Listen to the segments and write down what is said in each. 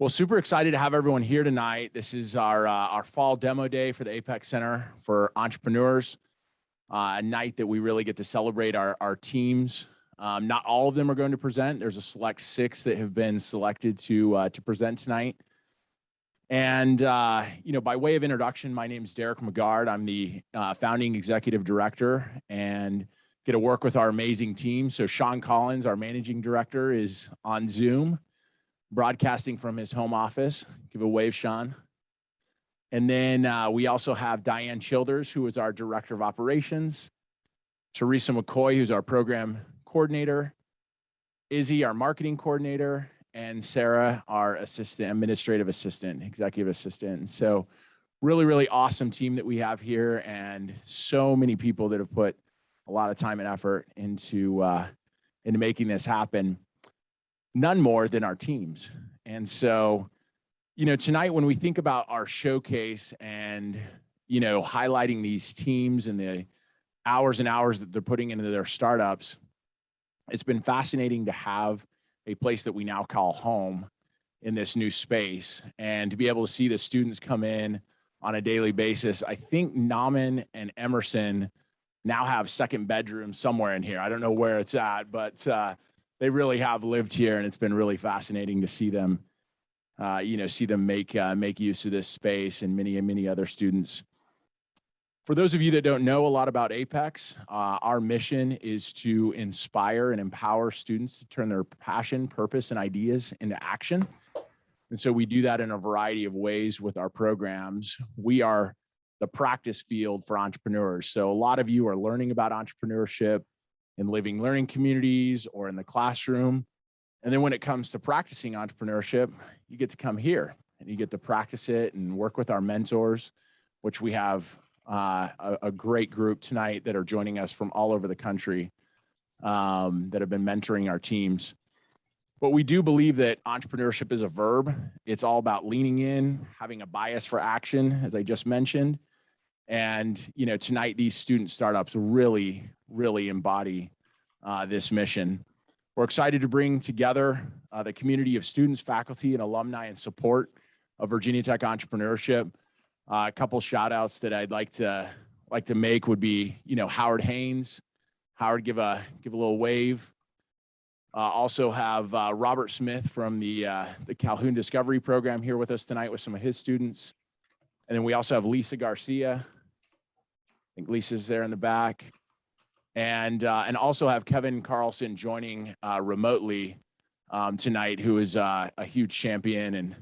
Well, super excited to have everyone here tonight. This is our fall demo day for the Apex Center for Entrepreneurs, a night that we really get to celebrate our teams. Not all of them are going to present. There's a select 6 that have been selected to present tonight. And by way of introduction, my name is Derek McGard. I'm the founding executive director and get to work with our amazing team. So Sean Collins, our managing director, is on Zoom, broadcasting from his home office. Give a wave, Sean. And then we also have Diane Childers, who is our director of operations, Teresa McCoy, who's our program coordinator, Izzy, our marketing coordinator, and Sarah, our administrative assistant, executive assistant. So really, really awesome team that we have here, and so many people that have put a lot of time and effort into making this happen. None more than our teams. And so, tonight when we think about our showcase and, highlighting these teams and the hours and hours that they're putting into their startups, it's been fascinating to have a place that we now call home in this new space, and to be able to see the students come in on a daily basis. I think Nauman and Emerson now have second bedrooms somewhere in here. I don't know where it's at, but they really have lived here, and it's been really fascinating to see them, make use of this space, and many other students. For those of you that don't know a lot about Apex, our mission is to inspire and empower students to turn their passion, purpose, and ideas into action. And so we do that in a variety of ways with our programs. We are the practice field for entrepreneurs. So a lot of you are learning about entrepreneurship in living learning communities or in the classroom. And then when it comes to practicing entrepreneurship, you get to come here and you get to practice it and work with our mentors, which we have a great group tonight that are joining us from all over the country that have been mentoring our teams. But we do believe that entrepreneurship is a verb. It's all about leaning in, having a bias for action, as I just mentioned. And, tonight, these student startups really embody this mission. We're excited to bring together the community of students, faculty, and alumni in support of Virginia Tech entrepreneurship. A couple shout outs that I'd like to make would be, Howard Haynes. Howard, give a little wave. Also have Robert Smith from the Calhoun Discovery Program here with us tonight with some of his students. And then we also have Lisa Garcia. I think Lisa's there in the back. And also have Kevin Carlson joining remotely tonight, who is a huge champion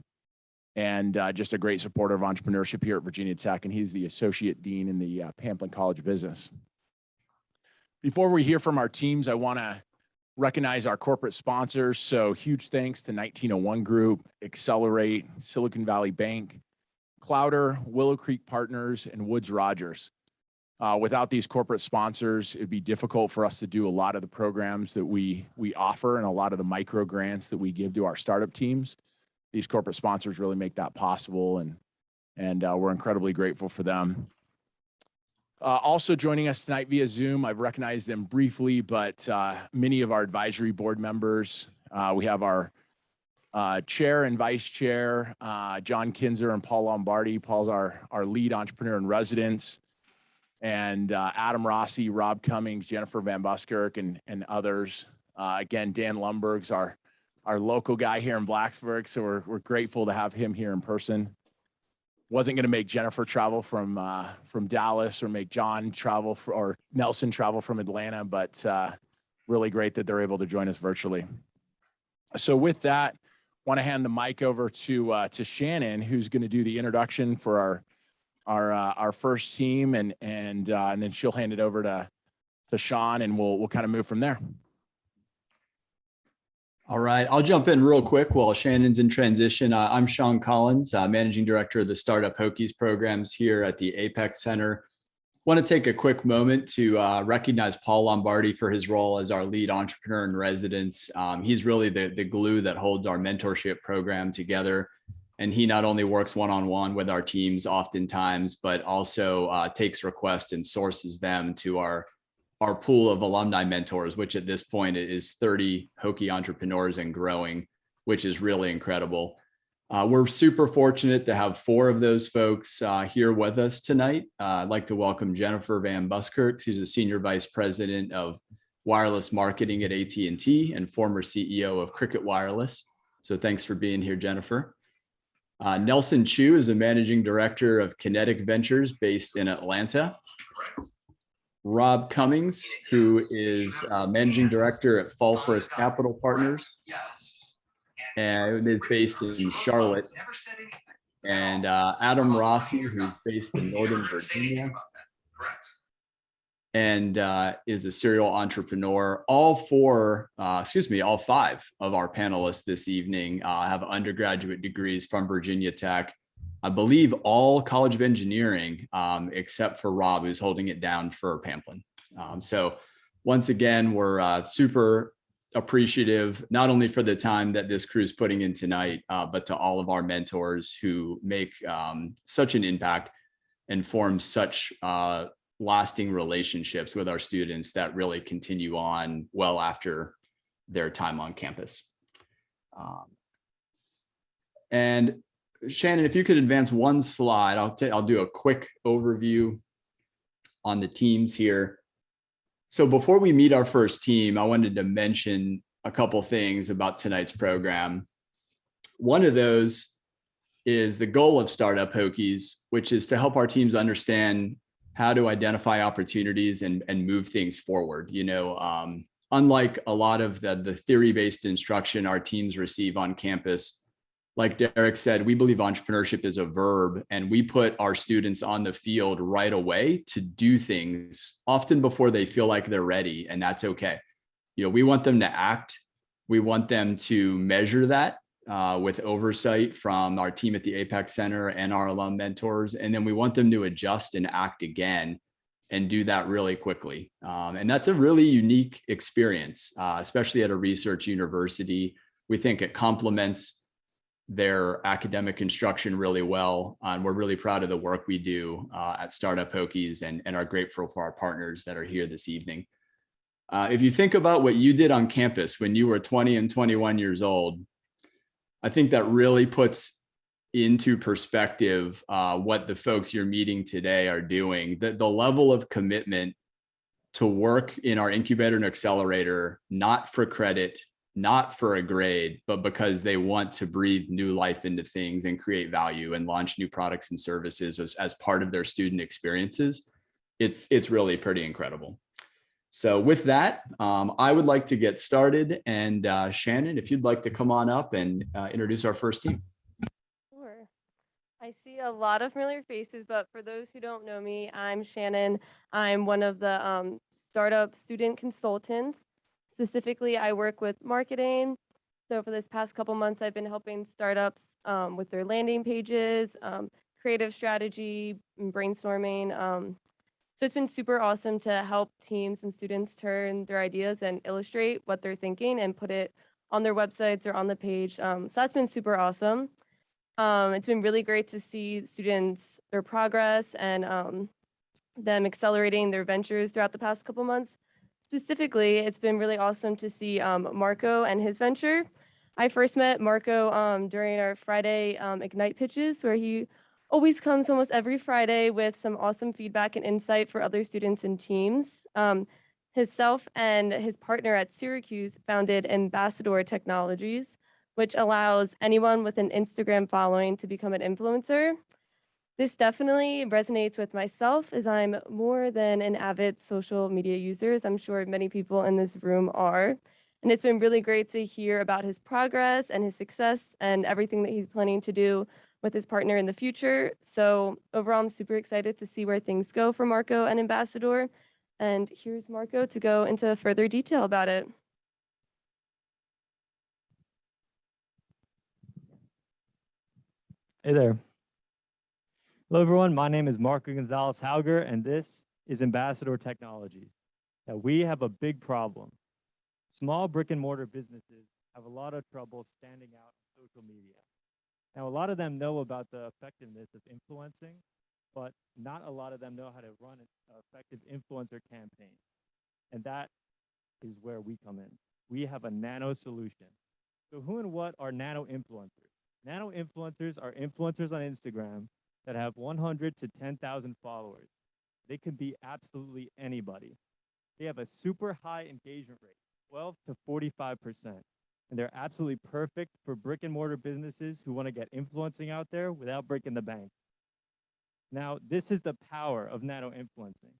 and just a great supporter of entrepreneurship here at Virginia Tech. And he's the Associate Dean in the Pamplin College of Business. Before we hear from our teams, I want to recognize our corporate sponsors. So huge thanks to 1901 Group, Accelerate, Silicon Valley Bank, Clowder, Willow Creek Partners, and Woods Rogers. Without these corporate sponsors, it'd be difficult for us to do a lot of the programs that we offer and a lot of the micro grants that we give to our startup teams. These corporate sponsors really make that possible, and we're incredibly grateful for them. Also joining us tonight via Zoom, I've recognized them briefly, but many of our advisory board members. We have our chair and vice chair, John Kinzer and Paul Lombardi. Paul's our lead entrepreneur in residence. And Adam Rossi, Rob Cummings, Jennifer Van Buskirk, and others. Again, Dan Lumberg's our local guy here in Blacksburg, so we're grateful to have him here in person. Wasn't going to make Jennifer travel from Dallas or make John travel or Nelson travel from Atlanta, but really great that they're able to join us virtually. So with that, want to hand the mic over to Shannon, who's going to do the introduction for our first team, and then she'll hand it over to Sean, and we'll kind of move from there. All right, I'll jump in real quick while Shannon's in transition. I'm Sean Collins, Managing Director of the Startup Hokies programs here at the Apex Center. Want to take a quick moment to recognize Paul Lombardi for his role as our lead entrepreneur in residence. He's really the glue that holds our mentorship program together. And he not only works one-on-one with our teams oftentimes, but also takes requests and sources them to our pool of alumni mentors, which at this point is 30 Hokie entrepreneurs and growing, which is really incredible. We're super fortunate to have 4 of those folks here with us tonight. I'd like to welcome Jennifer Van Buskirk, who's a Senior Vice President of Wireless Marketing at AT&T and former CEO of Cricket Wireless. So thanks for being here, Jennifer. Nelson Chu is a Managing Director of Kinetic Ventures based in Atlanta. Rob Cummings, who is Managing Director at Fall Forest Capital Partners and is based in Charlotte. And Adam Rossi, who's based in Northern Virginia and is a serial entrepreneur. All 5 of our panelists this evening have undergraduate degrees from Virginia Tech. I believe all College of Engineering, except for Rob, who's holding it down for Pamplin. So once again, we're super appreciative, not only for the time that this crew is putting in tonight, but to all of our mentors who make such an impact and form such lasting relationships with our students that really continue on well after their time on campus. And Shannon, if you could advance one slide, I'll do a quick overview on the teams here. So before we meet our first team, I wanted to mention a couple things about tonight's program. One of those is the goal of Startup Hokies, which is to help our teams understand how to identify opportunities and move things forward. You know, unlike a lot of the theory-based instruction our teams receive on campus, like Derek said, we believe entrepreneurship is a verb, and we put our students on the field right away to do things, often before they feel like they're ready, and that's okay. You know, we want them to act. We want them to measure that with oversight from our team at the Apex Center and our alum mentors. And then we want them to adjust and act again and do that really quickly. And that's a really unique experience, especially at a research university. We think it complements their academic instruction really well. And we're really proud of the work we do at Startup Hokies and are grateful for our partners that are here this evening. If you think about what you did on campus when you were 20 and 21 years old, I think that really puts into perspective what the folks you're meeting today are doing. The level of commitment to work in our incubator and accelerator, not for credit, not for a grade, but because they want to breathe new life into things and create value and launch new products and services as part of their student experiences. It's really pretty incredible. So with that, I would like to get started. And Shannon, if you'd like to come on up and introduce our first team. Sure. I see a lot of familiar faces, but for those who don't know me, I'm Shannon. I'm one of the startup student consultants. Specifically, I work with marketing. So for this past couple months, I've been helping startups with their landing pages, creative strategy, and brainstorming. So it's been super awesome to help teams and students turn their ideas and illustrate what they're thinking and put it on their websites or on the page. So that's been super awesome. It's been really great to see students, their progress and them accelerating their ventures throughout the past couple months. Specifically, it's been really awesome to see Marco and his venture. I first met Marco during our Friday Ignite pitches, where he always comes almost every Friday with some awesome feedback and insight for other students and teams. Himself and his partner at Syracuse founded Ambassadoor Technologies, which allows anyone with an Instagram following to become an influencer. This definitely resonates with myself, as I'm more than an avid social media user, as I'm sure many people in this room are. And it's been really great to hear about his progress and his success and everything that he's planning to do with his partner in the future. So overall, I'm super excited to see where things go for Marco and Ambassador. And here's Marco to go into further detail about it. Hey there. Hello, everyone. My name is Marco Gonzalez Hauger, and this is Ambassador Technologies. Now, we have a big problem. Small brick and mortar businesses have a lot of trouble standing out on social media. Now, a lot of them know about the effectiveness of influencing, but not a lot of them know how to run an effective influencer campaign. And that is where we come in. We have a nano solution. So who and what are nano influencers? Nano influencers are influencers on Instagram that have 100 to 10,000 followers. They can be absolutely anybody. They have a super high engagement rate, 12 to 45%. And they're absolutely perfect for brick and mortar businesses who want to get influencing out there without breaking the bank. Now, this is the power of nano influencing.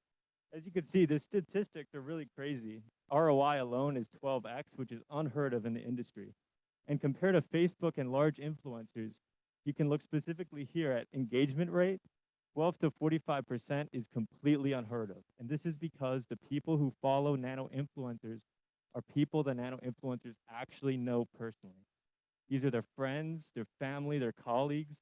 As you can see, the statistics are really crazy. ROI alone is 12x, which is unheard of in the industry. And compared to Facebook and large influencers, you can look specifically here at engagement rate. 12 to 45% is completely unheard of. And this is because the people who follow nano influencers are people that nano influencers actually know personally. These are their friends, their family, their colleagues.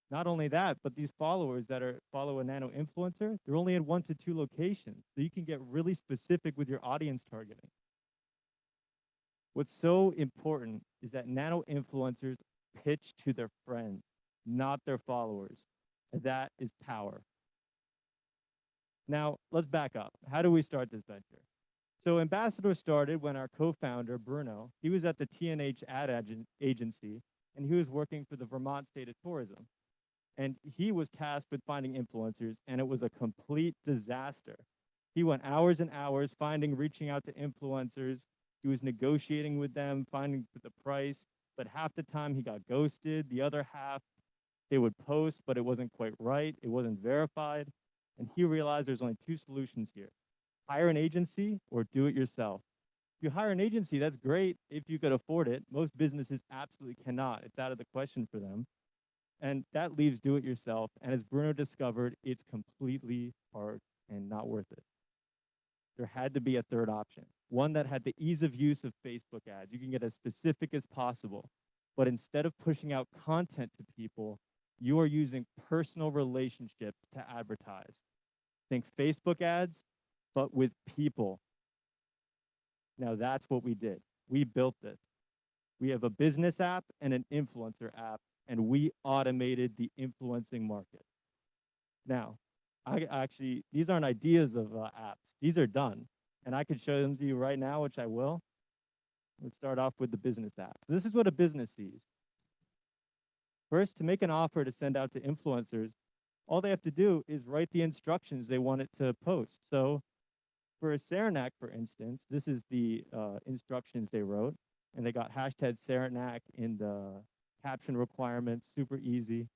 Not only that, but these followers that follow a nano influencer, they're only in 1 to 2 locations. So you can get really specific with your audience targeting. What's so important is that nano influencers pitch to their friends, not their followers. And that is power. Now, let's back up. How do we start this venture? So Ambassador started when our co-founder, Bruno, he was at the T&H ad agency, and he was working for the Vermont State of Tourism. And he was tasked with finding influencers, and it was a complete disaster. He went hours and hours reaching out to influencers. He was negotiating with them, finding the price, but half the time he got ghosted. The other half, they would post, but it wasn't quite right. It wasn't verified. And he realized there's only 2 solutions here. Hire an agency or do it yourself. If you hire an agency, that's great if you could afford it. Most businesses absolutely cannot. It's out of the question for them. And that leaves do it yourself. And as Bruno discovered, it's completely hard and not worth it. There had to be a third option, one that had the ease of use of Facebook ads. You can get as specific as possible. But instead of pushing out content to people, you are using personal relationships to advertise. Think Facebook ads, but with people. Now that's what we did. We built this. We have a business app and an influencer app, and we automated the influencing market. Now, these aren't ideas of apps. These are done. And I could show them to you right now, which I will. Let's start off with the business app. So this is what a business sees. First, to make an offer to send out to influencers, all they have to do is write the instructions they want it to post. So for a Saranac, for instance, this is the instructions they wrote, and they got hashtag Saranac in the caption requirements, super easy.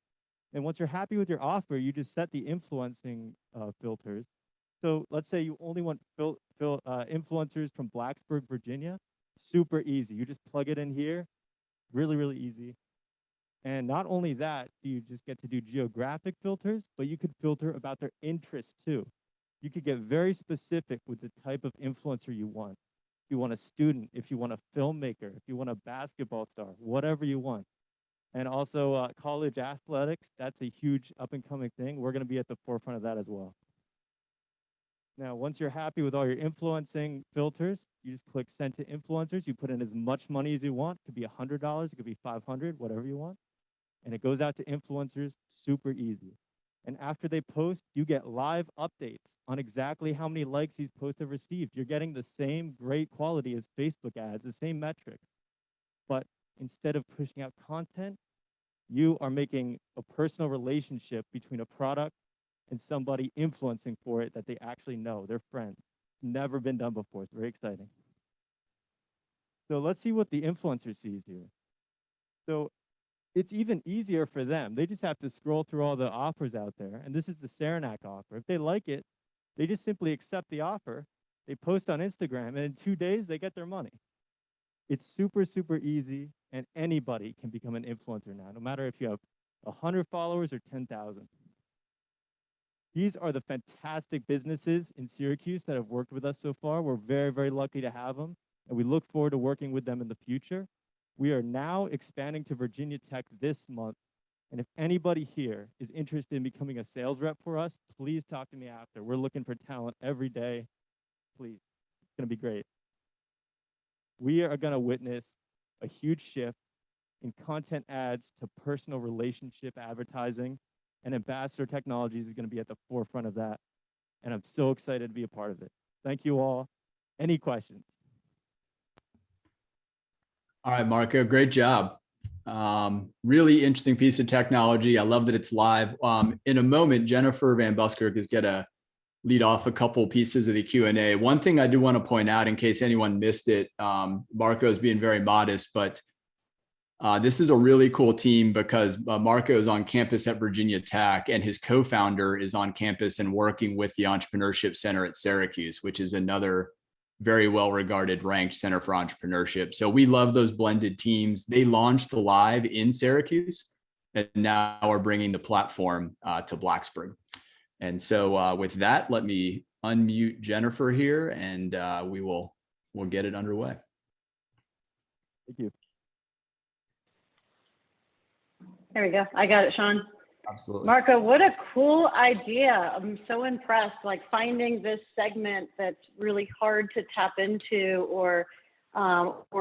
And once you're happy with your offer, you just set the influencing filters. So let's say you only want influencers from Blacksburg, Virginia. Super easy. You just plug it in here. Really, really easy. And not only that, do you just get to do geographic filters, but you could filter about their interests too. You could get very specific with the type of influencer you want. If you want a student, if you want a filmmaker, if you want a basketball star, whatever you want. And also college athletics, that's a huge up and coming thing. We're gonna be at the forefront of that as well. Now, once you're happy with all your influencing filters, you just click send to influencers. You put in as much money as you want. It could be $100, it could be $500, whatever you want. And it goes out to influencers, super easy. And after they post, you get live updates on exactly how many likes these posts have received. You're getting the same great quality as Facebook ads, the same metrics. But instead of pushing out content, you are making a personal relationship between a product and somebody influencing for it that they actually know, their friends. Never been done before. It's very exciting. So let's see what the influencer sees here. So it's even easier for them. They just have to scroll through all the offers out there. And this is the Saranac offer. If they like it, they just simply accept the offer. They post on Instagram, and in 2 days, they get their money. It's super, super easy, and anybody can become an influencer now, no matter if you have 100 followers or 10,000. These are the fantastic businesses in Syracuse that have worked with us so far. We're very, very lucky to have them, and we look forward to working with them in the future. We are now expanding to Virginia Tech this month, and if anybody here is interested in becoming a sales rep for us, please talk to me after. We're looking for talent every day. Please, it's gonna be great. We are gonna witness a huge shift in content ads to personal relationship advertising, and Ambassador Technologies is gonna be at the forefront of that, and I'm so excited to be a part of it. Thank you all. Any questions? All right, Marco, great job. Really interesting piece of technology. I love that it's live. In a moment, Jennifer Van Buskirk is going to lead off a couple pieces of the Q&A. One thing I do want to point out in case anyone missed it, Marco is being very modest, but this is a really cool team because Marco is on campus at Virginia Tech and his co-founder is on campus and working with the Entrepreneurship Center at Syracuse, which is another very well-regarded ranked center for entrepreneurship. So we love those blended teams. They launched live in Syracuse and now are bringing the platform to Blacksburg. And so with that, let me unmute Jennifer here and we'll get it underway. Thank you. There we go. I got it, Sean. Absolutely. Marco, what a cool idea. I'm so impressed, like finding this segment that's really hard to tap into or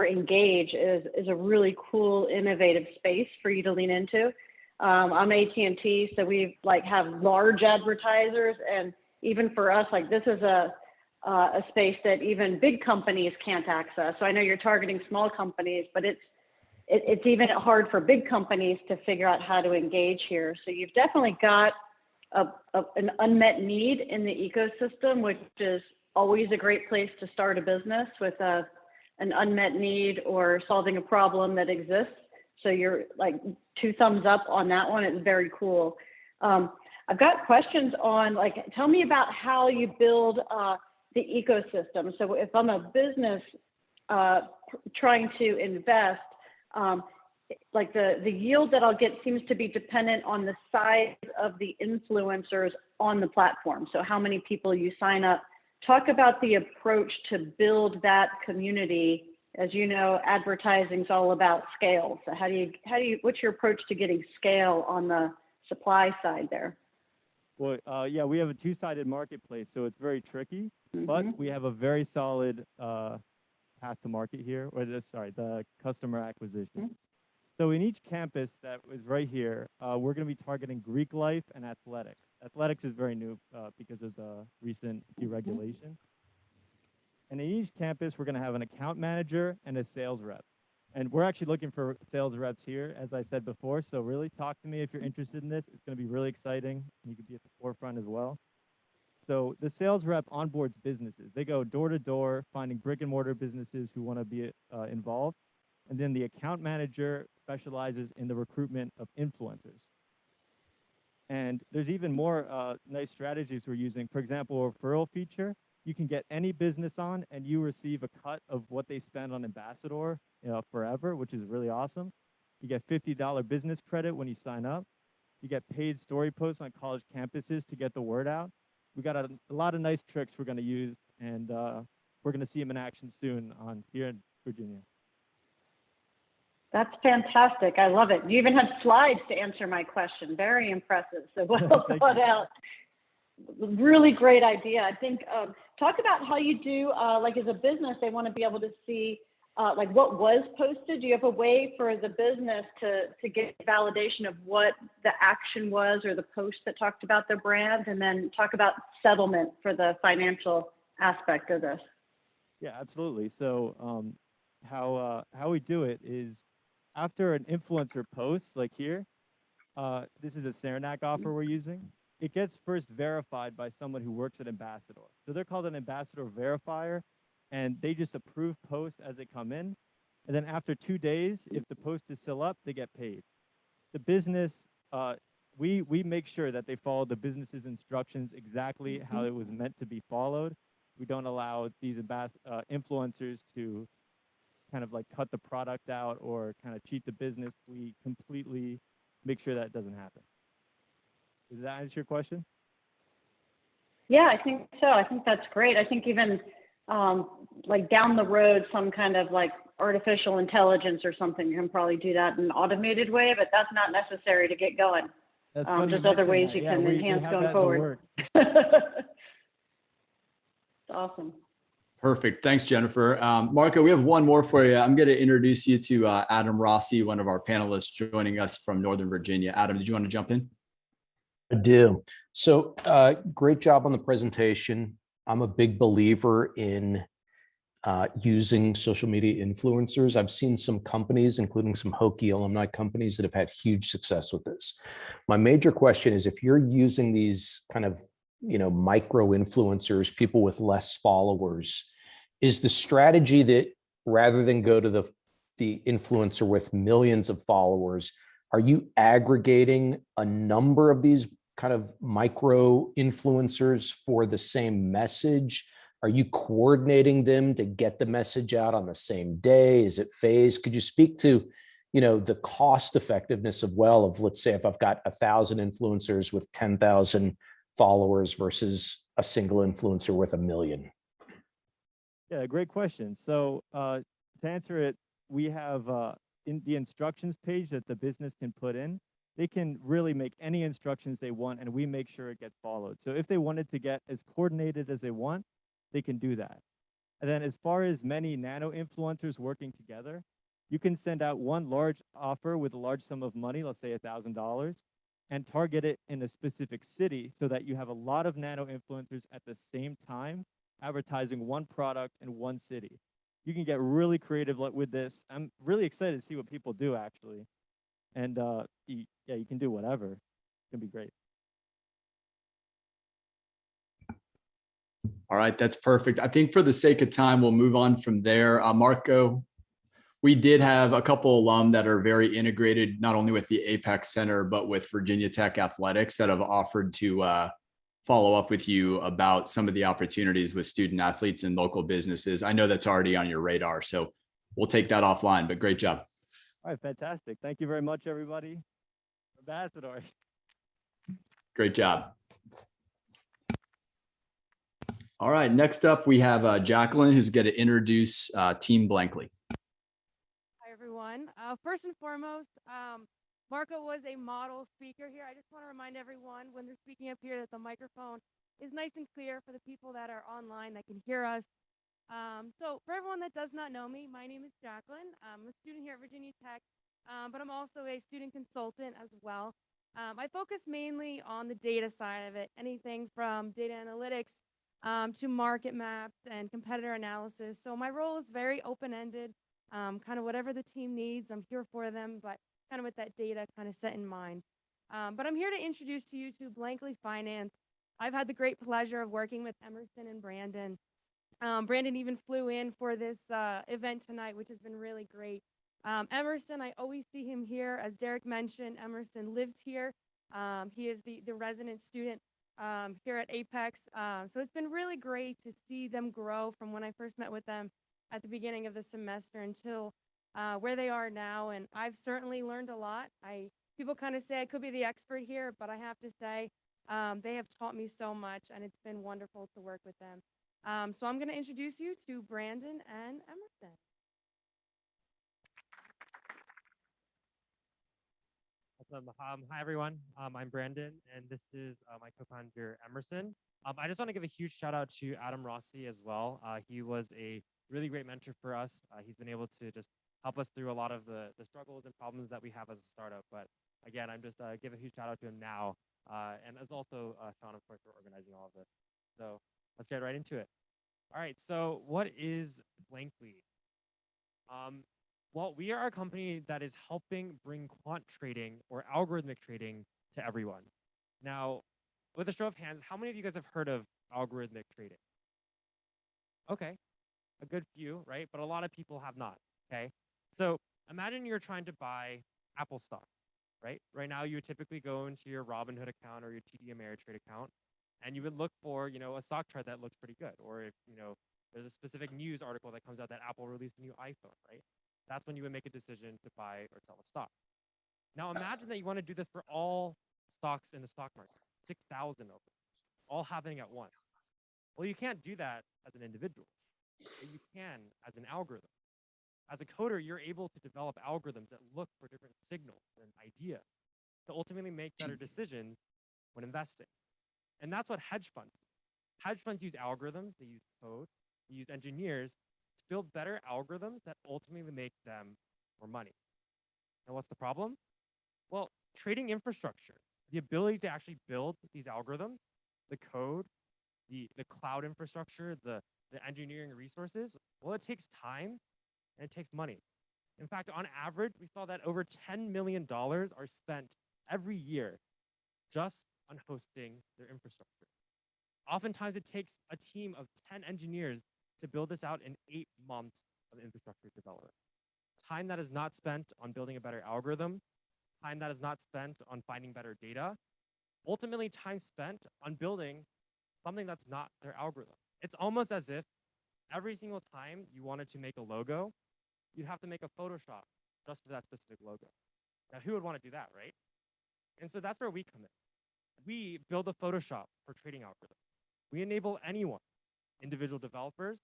engage is a really cool, innovative space for you to lean into. I'm AT&T, so we have large advertisers, and even for us, this is a space that even big companies can't access. So I know you're targeting small companies, but it's even hard for big companies to figure out how to engage here. So you've definitely got an unmet need in the ecosystem, which is always a great place to start a business with an unmet need or solving a problem that exists. So you're 2 thumbs up on that one. It's very cool. I've got questions on tell me about how you build the ecosystem. So if I'm a business trying to invest, the yield that I'll get seems to be dependent on the size of the influencers on the platform. So how many people you sign up. Talk about the approach to build that community. As you know, advertising is all about scale. So what's your approach to getting scale on the supply side there? Well, yeah, we have a 2-sided marketplace, so it's very tricky, but we have a very solid path to market here, or the customer acquisition. So in each campus that was right here, we're going to be targeting Greek life and athletics. Athletics is very new because of the recent deregulation. And in each campus, we're going to have an account manager and a sales rep. And we're actually looking for sales reps here, as I said before. So really talk to me if you're interested in this. It's going to be really exciting. You could be at the forefront as well. So the sales rep onboards businesses. They go door to door, finding brick and mortar businesses who want to be involved. And then the account manager specializes in the recruitment of influencers. And there's even more nice strategies we're using. For example, a referral feature. You can get any business on and you receive a cut of what they spend on Ambassador forever, which is really awesome. You get $50 business credit when you sign up. You get paid story posts on college campuses to get the word out. We got a lot of nice tricks we're going to use, and we're going to see them in action soon here in Virginia. That's fantastic. I love it. You even had slides to answer my question. Very impressive. So well thought out. Really great idea. I think talk about how you do as a business, they want to be able to see what was posted. Do you have a way for the business to get validation of what the action was or the post that talked about their brand, and then talk about settlement for the financial aspect of this? Yeah, absolutely. So how we do it is after an influencer posts like here, this is a Saranac offer we're using. It gets first verified by someone who works at Ambassador. So they're called an Ambassador verifier, and they just approve posts as they come in. And then after 2 days, if the post is still up, they get paid. The business, we make sure that they follow the business's instructions exactly how it was meant to be followed. We don't allow these influencers to kind of cut the product out or kind of cheat the business. We completely make sure that doesn't happen. Does that answer your question? Yeah, I think so. I think that's great. I think even down the road, some kind of artificial intelligence or something can probably do that in an automated way, but that's not necessary to get going. There's other ways you can enhance going forward. It's awesome. Perfect. Thanks, Jennifer. Marco, we have one more for you. I'm going to introduce you to Adam Rossi, one of our panelists joining us from Northern Virginia. Adam, did you want to jump in? I do. So great job on the presentation. I'm a big believer in using social media influencers. I've seen some companies, including some Hokie alumni companies, that have had huge success with this. My major question is, if you're using these kind of, micro influencers, people with less followers, is the strategy that rather than go to the influencer with millions of followers, are you aggregating a number of these kind of micro influencers for the same message? Are you coordinating them to get the message out on the same day? Is it phased? Could you speak to, the cost effectiveness of let's say if I've got 1,000 influencers with 10,000 followers versus a single influencer with 1 million? Yeah, great question. So to answer it, we have in the instructions page that the business can put in, they can really make any instructions they want, and we make sure it gets followed. So if they wanted to get as coordinated as they want, they can do that. And then as far as many nano influencers working together, you can send out one large offer with a large sum of money, let's say $1,000, and target it in a specific city so that you have a lot of nano influencers at the same time advertising one product in one city. You can get really creative with this. I'm really excited to see what people do, actually. And you can do whatever. It's gonna be great. All right, that's perfect. I think for the sake of time, we'll move on from there. Marco, we did have a couple alum that are very integrated, not only with the Apex Center, but with Virginia Tech Athletics that have offered to follow up with you about some of the opportunities with student athletes and local businesses. I know that's already on your radar, so we'll take that offline, but great job. All right, fantastic. Thank you very much, everybody. Ambassador. Great job. All right, next up, we have Jacqueline, who's going to introduce Team Blankly. Hi, everyone. First and foremost, Marco was a model speaker here. I just want to remind everyone when they're speaking up here that the microphone is nice and clear for the people that are online that can hear us. So for everyone that does not know me, my name is Jacqueline. I'm a student here at Virginia Tech, but I'm also a student consultant as well. I focus mainly on the data side of it, anything from data analytics to market maps and competitor analysis. So my role is very open-ended, kind of whatever the team needs, I'm here for them, but kind of with that data kind of set in mind. But I'm here to introduce to you to Blankly Finance. I've had the great pleasure of working with Emerson and Brandon. Brandon even flew in for this event tonight, which has been really great. Emerson, I always see him here. As Derek mentioned, Emerson lives here. He is the resident student here at Apex. So it's been really great to see them grow from when I first met with them at the beginning of the semester until where they are now. And I've certainly learned a lot. People kind of say I could be the expert here, but I have to say they have taught me so much, and it's been wonderful to work with them. So I'm going to introduce you to Brandon and Emerson. Hi, everyone. I'm Brandon, and this is my co-founder, Emerson. I just want to give a huge shout out to Adam Rossi as well. He was a really great mentor for us. He's been able to just help us through a lot of the struggles and problems that we have as a startup. But again, I'm just give a huge shout out to him now. And as also Sean, of course, for organizing all of this. So let's get right into it. All right, so what is Blankly? Well, we are a company that is helping bring quant trading or algorithmic trading to everyone. Now, with a show of hands, how many of you guys have heard of algorithmic trading? Okay, a good few, right? But a lot of people have not, okay? So imagine you're trying to buy Apple stock, right? Right now, you would typically go into your Robinhood account or your TD Ameritrade account, and you would look for, a stock chart that looks pretty good. Or if, there's a specific news article that comes out that Apple released a new iPhone, right? That's when you would make a decision to buy or sell a stock. Now imagine that you want to do this for all stocks in the stock market, 6,000 of them, all happening at once. Well, you can't do that as an individual, but you can as an algorithm. As a coder, you're able to develop algorithms that look for different signals and ideas to ultimately make better decisions when investing. And that's what hedge funds do. Hedge funds use algorithms, they use code, they use engineers to build better algorithms that ultimately make them more money. And what's the problem? Well, trading infrastructure, the ability to actually build these algorithms, the code, the cloud infrastructure, the the engineering resources? Well, it takes time and it takes money. In fact, on average, we saw that over $10 million are spent every year just on hosting their infrastructure. Oftentimes, it takes a team of 10 engineers to build this out in 8 months of infrastructure development. Time that is not spent on building a better algorithm, time that is not spent on finding better data, ultimately time spent on building something that's not their algorithm. It's almost as if every single time you wanted to make a logo, you'd have to make a Photoshop just for that specific logo. Now, who would want to do that, right? And so that's where we come in. We build a Photoshop for trading algorithms. We enable anyone, individual developers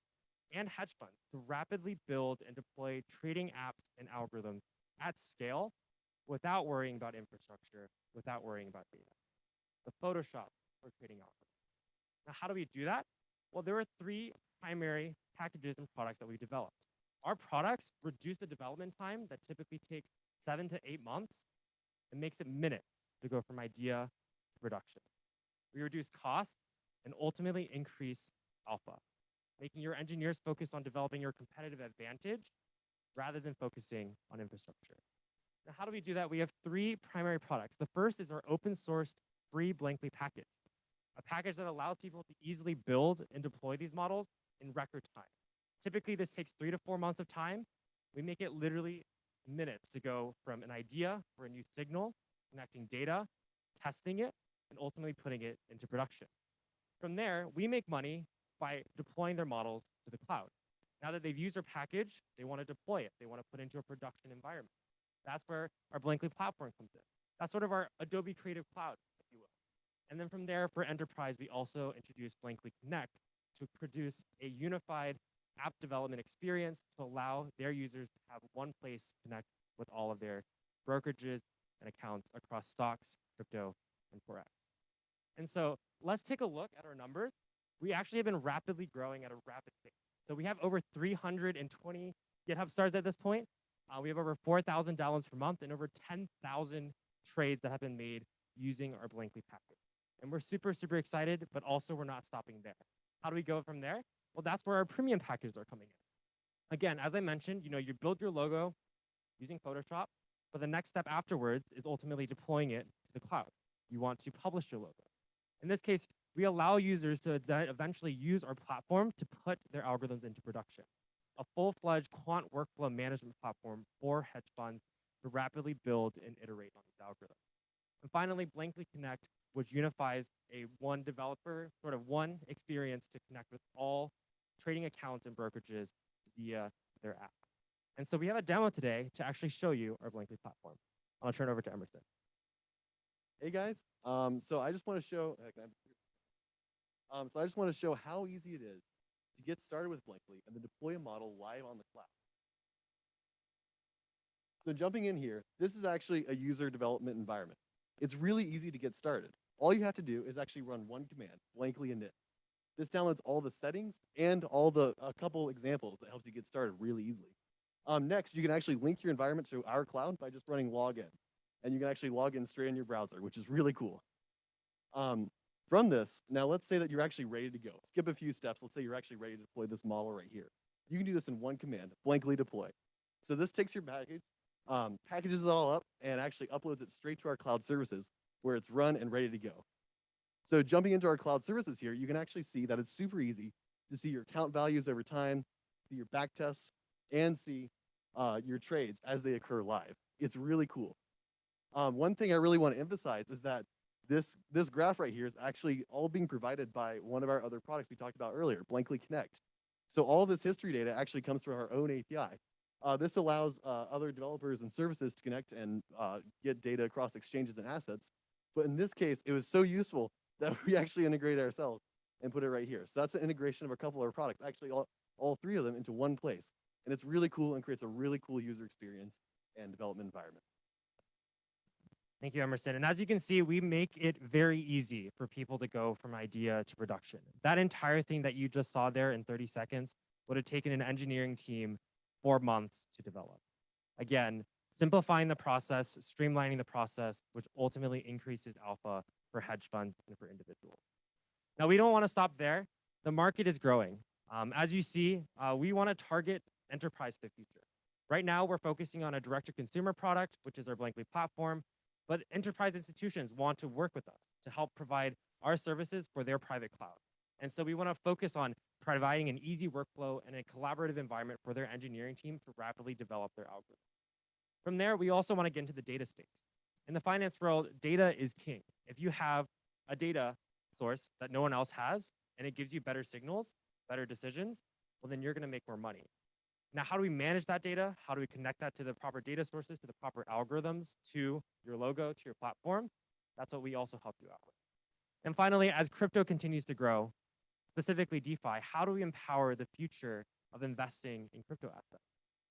and hedge funds, to rapidly build and deploy trading apps and algorithms at scale without worrying about infrastructure, without worrying about data. The Photoshop for trading algorithms. Now, how do we do that? Well, there are 3 primary packages and products that we developed. Our products reduce the development time that typically takes 7 to 8 months and makes it minutes to go from idea to production. We reduce costs and ultimately increase alpha, making your engineers focus on developing your competitive advantage rather than focusing on infrastructure. Now, how do we do that? We have 3 primary products. The first is our open source free Blankly package, a package that allows people to easily build and deploy these models in record time. Typically, this takes 3 to 4 months of time. We make it literally minutes to go from an idea for a new signal, connecting data, testing it, and ultimately putting it into production. From there, we make money by deploying their models to the cloud. Now that they've used our package, they want to deploy it. They want to put it into a production environment. That's where our Blankly platform comes in. That's sort of our Adobe Creative Cloud, if you will. And then from there, for enterprise, we also introduced Blankly Connect to produce a unified app development experience to allow their users to have one place to connect with all of their brokerages and accounts across stocks, crypto, and Forex. And so let's take a look at our numbers. We actually have been rapidly growing at a rapid pace. So we have over 320 GitHub stars at this point. We have over 4,000 downloads per month and over 10,000 trades that have been made using our Blankly package. And we're super, super excited, but also we're not stopping there. How do we go from there? Well, that's where our premium packages are coming in. Again, as I mentioned, you build your logo using Photoshop, but the next step afterwards is ultimately deploying it to the cloud. You want to publish your logo. In this case, we allow users to eventually use our platform to put their algorithms into production, a full-fledged quant workflow management platform for hedge funds to rapidly build and iterate on these algorithms. And finally, Blankly Connect, which unifies a one developer, sort of one experience to connect with all trading accounts and brokerages via their app. And so we have a demo today to actually show you our Blankly platform. I'll turn it over to Emerson. Hey guys, so I just want to show, how easy it is to get started with Blankly and then deploy a model live on the cloud. So jumping in here, this is actually a user development environment. It's really easy to get started. All you have to do is actually run one command, blankly init. This downloads all the settings and a couple examples that helps you get started really easily. Next, you can actually link your environment to our cloud by just running login. And you can actually log in straight in your browser, which is really cool. From this, now let's say that you're actually ready to go. Skip a few steps. Let's say you're actually ready to deploy this model right here. You can do this in one command, blankly deploy. So this takes your package, packages it all up, and actually uploads it straight to our cloud services where it's run and ready to go. So jumping into our cloud services here, you can actually see that it's super easy to see your account values over time, see your back tests, and see your trades as they occur live. It's really cool. One thing I really want to emphasize is that this graph right here is actually all being provided by one of our other products we talked about earlier, Blankly Connect. So all this history data actually comes from our own API. This allows other developers and services to connect and get data across exchanges and assets. But in this case, it was so useful that we actually integrated ourselves and put it right here. So that's an integration of a couple of our products, actually all 3 of them into one place. And it's really cool and creates a really cool user experience and development environment. Thank you, Emerson. And as you can see, we make it very easy for people to go from idea to production. That entire thing that you just saw there in 30 seconds would have taken an engineering team 4 months to develop. Again, simplifying the process, streamlining the process, which ultimately increases alpha for hedge funds and for individuals. Now, we don't want to stop there. The market is growing. As you see, we want to target enterprise to the future. Right now, we're focusing on a direct-to-consumer product, which is our Blankly platform, but enterprise institutions want to work with us to help provide our services for their private cloud. And so we want to focus on providing an easy workflow and a collaborative environment for their engineering team to rapidly develop their algorithm. From there, we also want to get into the data space. In the finance world, data is king. If you have a data source that no one else has, and it gives you better signals, better decisions, well, then you're going to make more money. Now, how do we manage that data? How do we connect that to the proper data sources, to the proper algorithms, to your logo, to your platform? That's what we also help you out with. And finally, as crypto continues to grow, specifically DeFi, how do we empower the future of investing in crypto assets?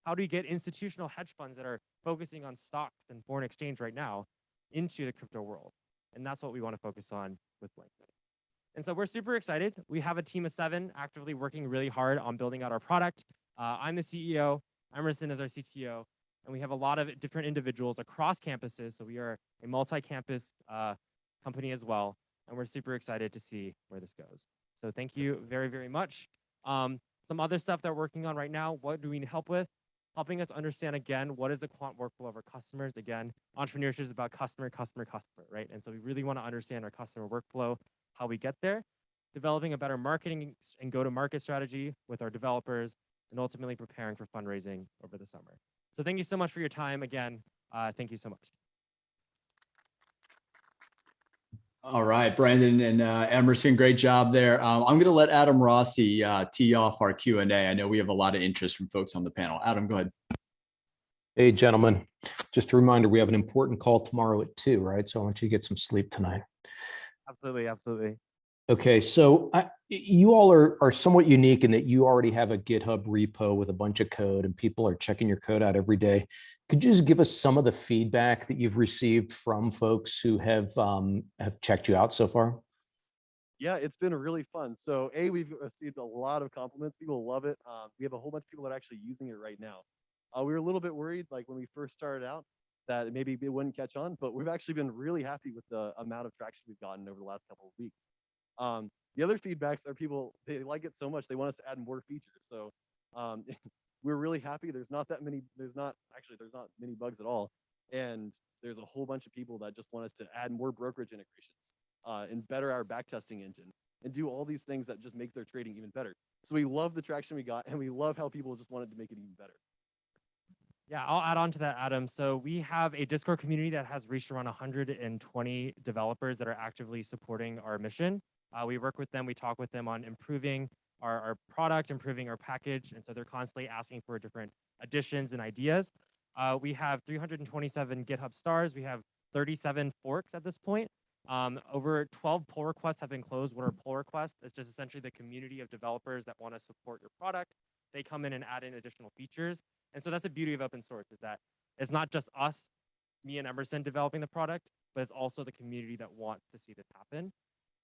How do we get institutional hedge funds that are focusing on stocks and foreign exchange right now into the crypto world? And that's what we want to focus on with Blankly. And so we're super excited. We have a team of 7 actively working really hard on building out our product. I'm the CEO, Emerson is our CTO, and we have a lot of different individuals across campuses. So we are a multi-campus company as well, and we're super excited to see where this goes. So thank you very, very much. Some other stuff that we're working on right now, what do we need help with? Helping us understand, again, what is the quant workflow of our customers? Again, entrepreneurship is about customer, right? And so we really want to understand our customer workflow, how we get there, developing a better marketing and go-to-market strategy with our developers, and ultimately preparing for fundraising over the summer. So thank you so much for your time. Again, thank you so much. All right, Brandon and Emerson, great job there. I'm going to let Adam Rossi tee off our Q&A. I know we have a lot of interest from folks on the panel. Adam, go ahead. Hey, gentlemen, just a reminder, we have an important call tomorrow at 2, right? So I want you to get some sleep tonight. Absolutely, absolutely. Okay, so you all are somewhat unique in that you already have a GitHub repo with a bunch of code and people are checking your code out every day. Could you just give us some of the feedback that you've received from folks who have checked you out so far? Yeah, it's been really fun. So we've received a lot of compliments. People love it. We have a whole bunch of people that are actually using it right now. We were a little bit worried, like when we first started out, that maybe it wouldn't catch on, but we've actually been really happy with the amount of traction we've gotten over the last couple of weeks. The other feedbacks are people, they like it so much, they want us to add more features. So we're really happy. There's not many bugs at all. And there's a whole bunch of people that just want us to add more brokerage integrations and better our backtesting engine and do all these things that just make their trading even better. So we love the traction we got, and we love how people just wanted to make it even better. Yeah, I'll add on to that, Adam. So we have a Discord community that has reached around 120 developers that are actively supporting our mission. We work with them, we talk with them on improving our product, improving our package. And so they're constantly asking for different additions and ideas. We have 327 GitHub stars. We have 37 forks at this point. Over 12 pull requests have been closed. What are pull requests? It's just essentially the community of developers that want to support your product. They come in and add in additional features. And so that's the beauty of open source, is that it's not just us, me and Emerson developing the product, but it's also the community that wants to see this happen.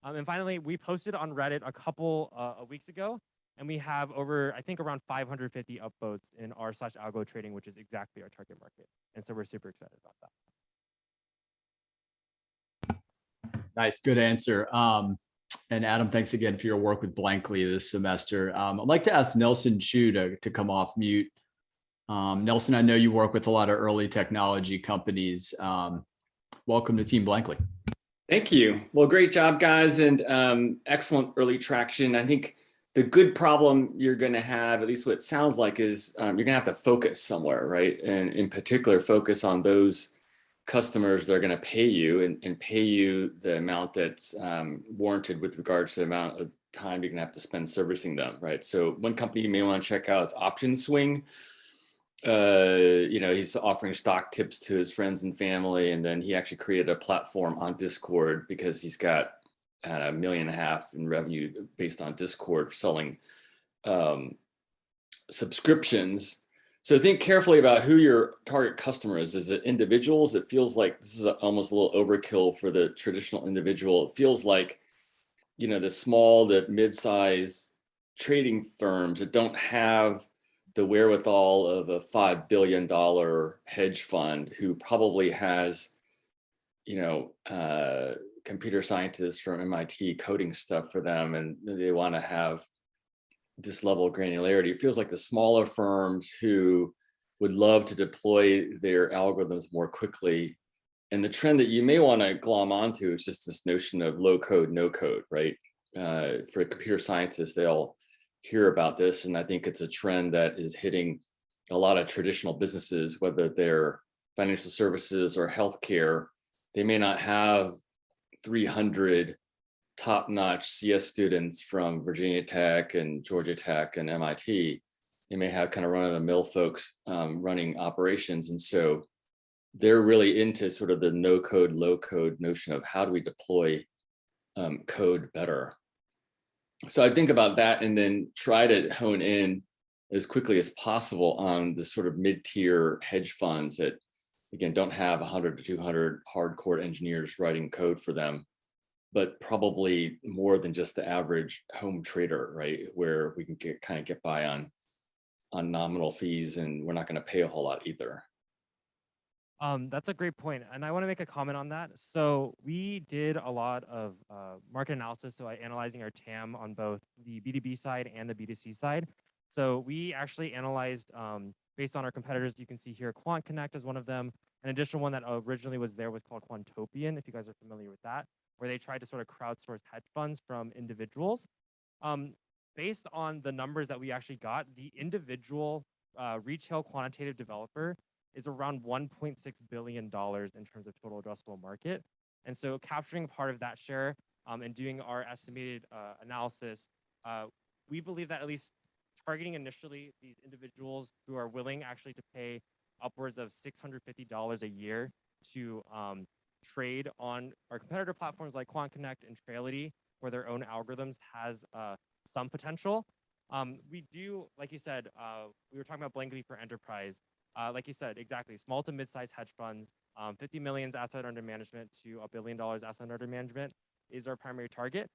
And finally, we posted on Reddit a couple of weeks ago, and we have over, I think, around 550 upvotes in r/algo trading, which is exactly our target market. And so we're super excited about that. Nice, good answer. And Adam, thanks again for your work with Blankly this semester. I'd like to ask Nelson Chu to come off mute. Nelson, I know you work with a lot of early technology companies. Welcome to Team Blankly. Thank you. Well, great job, guys, and excellent early traction. I think the good problem you're going to have, at least what it sounds like, is you're going to have to focus somewhere, right? And in particular, focus on those customers that are going to pay you and pay you the amount that's warranted with regards to the amount of time you're going to have to spend servicing them, right? So one company you may want to check out is Option Swing. He's offering stock tips to his friends and family, and then he actually created a platform on Discord because he's got $1.5 million in revenue based on Discord selling subscriptions. So think carefully about who your target customer is. Is it individuals? It feels like this is almost a little overkill for the traditional individual. It feels like, the small, the mid-size trading firms that don't have the wherewithal of a $5 billion hedge fund who probably has, computer scientists from MIT coding stuff for them, and they want to have, this level of granularity. It feels like the smaller firms who would love to deploy their algorithms more quickly. And the trend that you may want to glom onto is just this notion of low code, no code, right? For computer scientists, they'll hear about this. And I think it's a trend that is hitting a lot of traditional businesses, whether they're financial services or healthcare. They may not have 300 top-notch CS students from Virginia Tech and Georgia Tech and MIT. They may have kind of run-of-the-mill folks running operations. And so they're really into sort of the no code, low code notion of how do we deploy code better. So I think about that and then try to hone in as quickly as possible on the sort of mid-tier hedge funds that, again, don't have 100 to 200 hardcore engineers writing code for them, but probably more than just the average home trader, right? Where we can get by on nominal fees, and we're not going to pay a whole lot either. That's a great point, and I want to make a comment on that. So we did a lot of market analysis, so analyzing our TAM on both the B2B side and the B2C side. So we actually analyzed based on our competitors. You can see here Quant Connect is one of them. An additional one that originally was there was called Quantopian, if you guys are familiar with that, where they tried to sort of crowdsource hedge funds from individuals. Based on the numbers that we actually got, the individual retail quantitative developer is around $1.6 billion in terms of total addressable market. And so capturing part of that share and doing our estimated analysis, we believe that at least targeting initially these individuals who are willing actually to pay upwards of $650 a year to trade on our competitor platforms like Quant Connect and Traility for their own algorithms has some potential. We do, like you said, we were talking about blankly for enterprise. Like you said, exactly, small to mid-sized hedge funds, 50 million asset under management to $1 billion asset under management is our primary target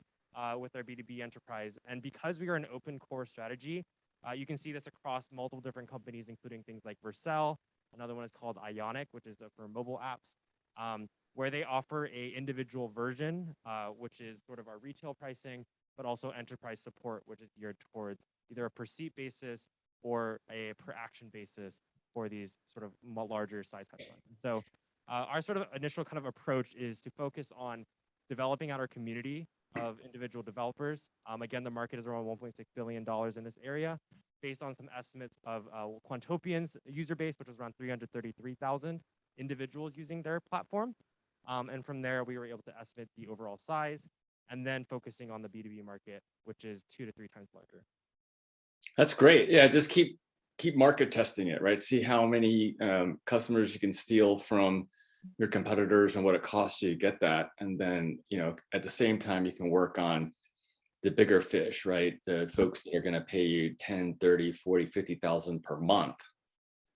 with our B2B enterprise. And because we are an open core strategy, you can see this across multiple different companies, including things like Vercel. Another one is called Ionic, which is for mobile apps, where they offer a individual version, which is sort of our retail pricing, but also enterprise support, which is geared towards either a per seat basis or a per action basis for these sort of larger size hedge funds. So our sort of initial kind of approach is to focus on developing out our community of individual developers. Again, the market is around $1.6 billion in this area, based on some estimates of Quantopian's user base, which was around 333,000 individuals using their platform. And from there, we were able to estimate the overall size, and then focusing on the B2B market, which is 2 to 3 times larger. That's great. Yeah, just keep market testing it, right? See how many customers you can steal from your competitors and what it costs you to get that. And then, at the same time, you can work on the bigger fish, right? The folks that are going to pay you 10, 30, 40, 50,000 per month,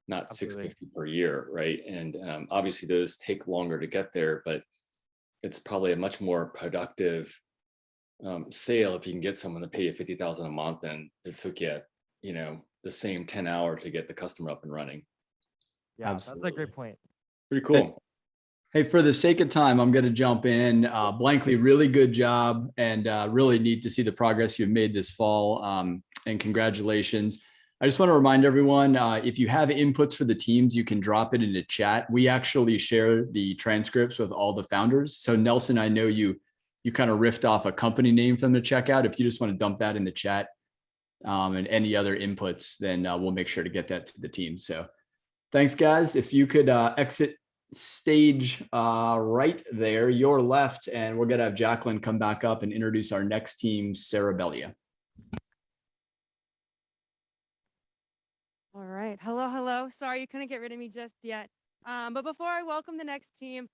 not Absolutely. 650 per year, right? And obviously those take longer to get there, but it's probably a much more productive sale if you can get someone to pay you 50,000 a month and it took you, the same 10 hours to get the customer up and running. Yeah, Absolutely. That's a great point. Pretty cool. Hey, for the sake of time, I'm going to jump in. Blankly, really good job, and really neat to see the progress you've made this fall. And congratulations. I just want to remind everyone, if you have inputs for the teams, you can drop it into chat. We actually share the transcripts with all the founders. So Nelson, I know you kind of riffed off a company name from the checkout. If you just want to dump that in the chat and any other inputs, then we'll make sure to get that to the team. So thanks, guys. If you could exit stage right there, your left, and we're going to have Jacqueline come back up and introduce our next team, Cerebellia. All right. Hello. Sorry you couldn't get rid of me just yet. But before I welcome the next team,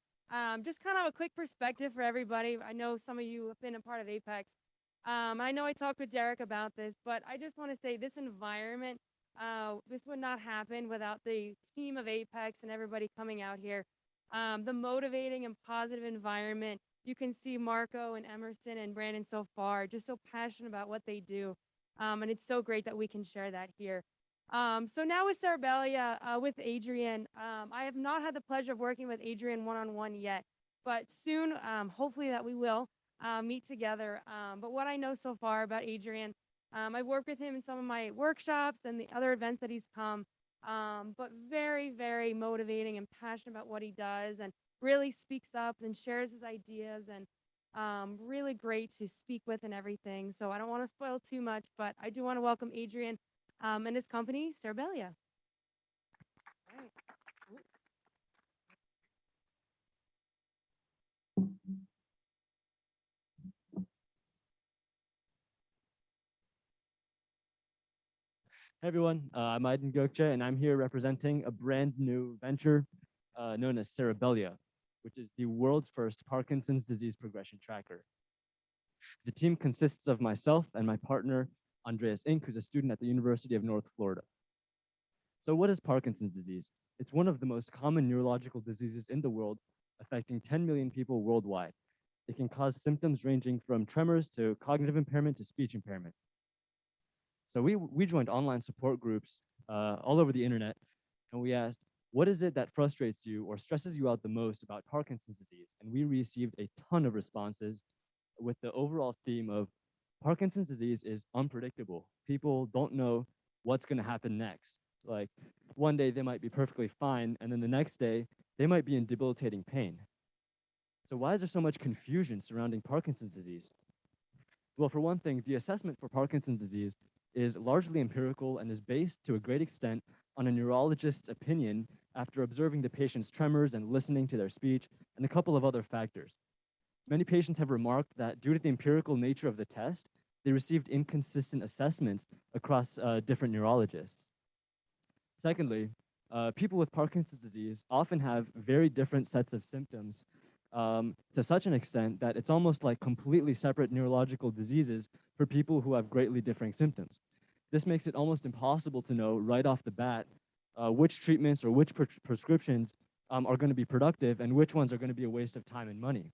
just kind of a quick perspective for everybody. I know some of you have been a part of Apex. I know I talked with Derek about this, but I just want to say this environment, this would not happen without the team of Apex and everybody coming out here. The motivating and positive environment. You can see Marco and Emerson and Brandon so far, just so passionate about what they do. And it's so great that we can share that here. So now with Cerebellia, with Adrian, I have not had the pleasure of working with Adrian one-on-one yet, but soon, hopefully that we will meet together. But what I know so far about Adrian, I've worked with him in some of my workshops and the other events that he's come, but very, very motivating and passionate about what he does and really speaks up and shares his ideas and really great to speak with and everything. So I don't want to spoil too much, but I do want to welcome Adrian and his company, Cerebellia. Right. Hey everyone, I'm Aydin Gökçe, and I'm here representing a brand new venture known as Cerebellia, which is the world's first Parkinson's disease progression tracker. The team consists of myself and my partner, Andreas Ink, who's a student at the University of North Florida. So what is Parkinson's disease? It's one of the most common neurological diseases in the world, affecting 10 million people worldwide. It can cause symptoms ranging from tremors to cognitive impairment to speech impairment. So we joined online support groups all over the internet, and we asked, what is it that frustrates you or stresses you out the most about Parkinson's disease? And we received a ton of responses with the overall theme of Parkinson's disease is unpredictable. People don't know what's going to happen next. Like one day they might be perfectly fine, and then the next day they might be in debilitating pain. So why is there so much confusion surrounding Parkinson's disease? Well, for one thing, the assessment for Parkinson's disease is largely empirical and is based to a great extent on a neurologist's opinion after observing the patient's tremors and listening to their speech and a couple of other factors. Many patients have remarked that due to the empirical nature of the test, they received inconsistent assessments across different neurologists. Secondly, people with Parkinson's disease often have very different sets of symptoms to such an extent that it's almost like completely separate neurological diseases for people who have greatly differing symptoms. This makes it almost impossible to know right off the bat which treatments or which prescriptions are going to be productive and which ones are going to be a waste of time and money.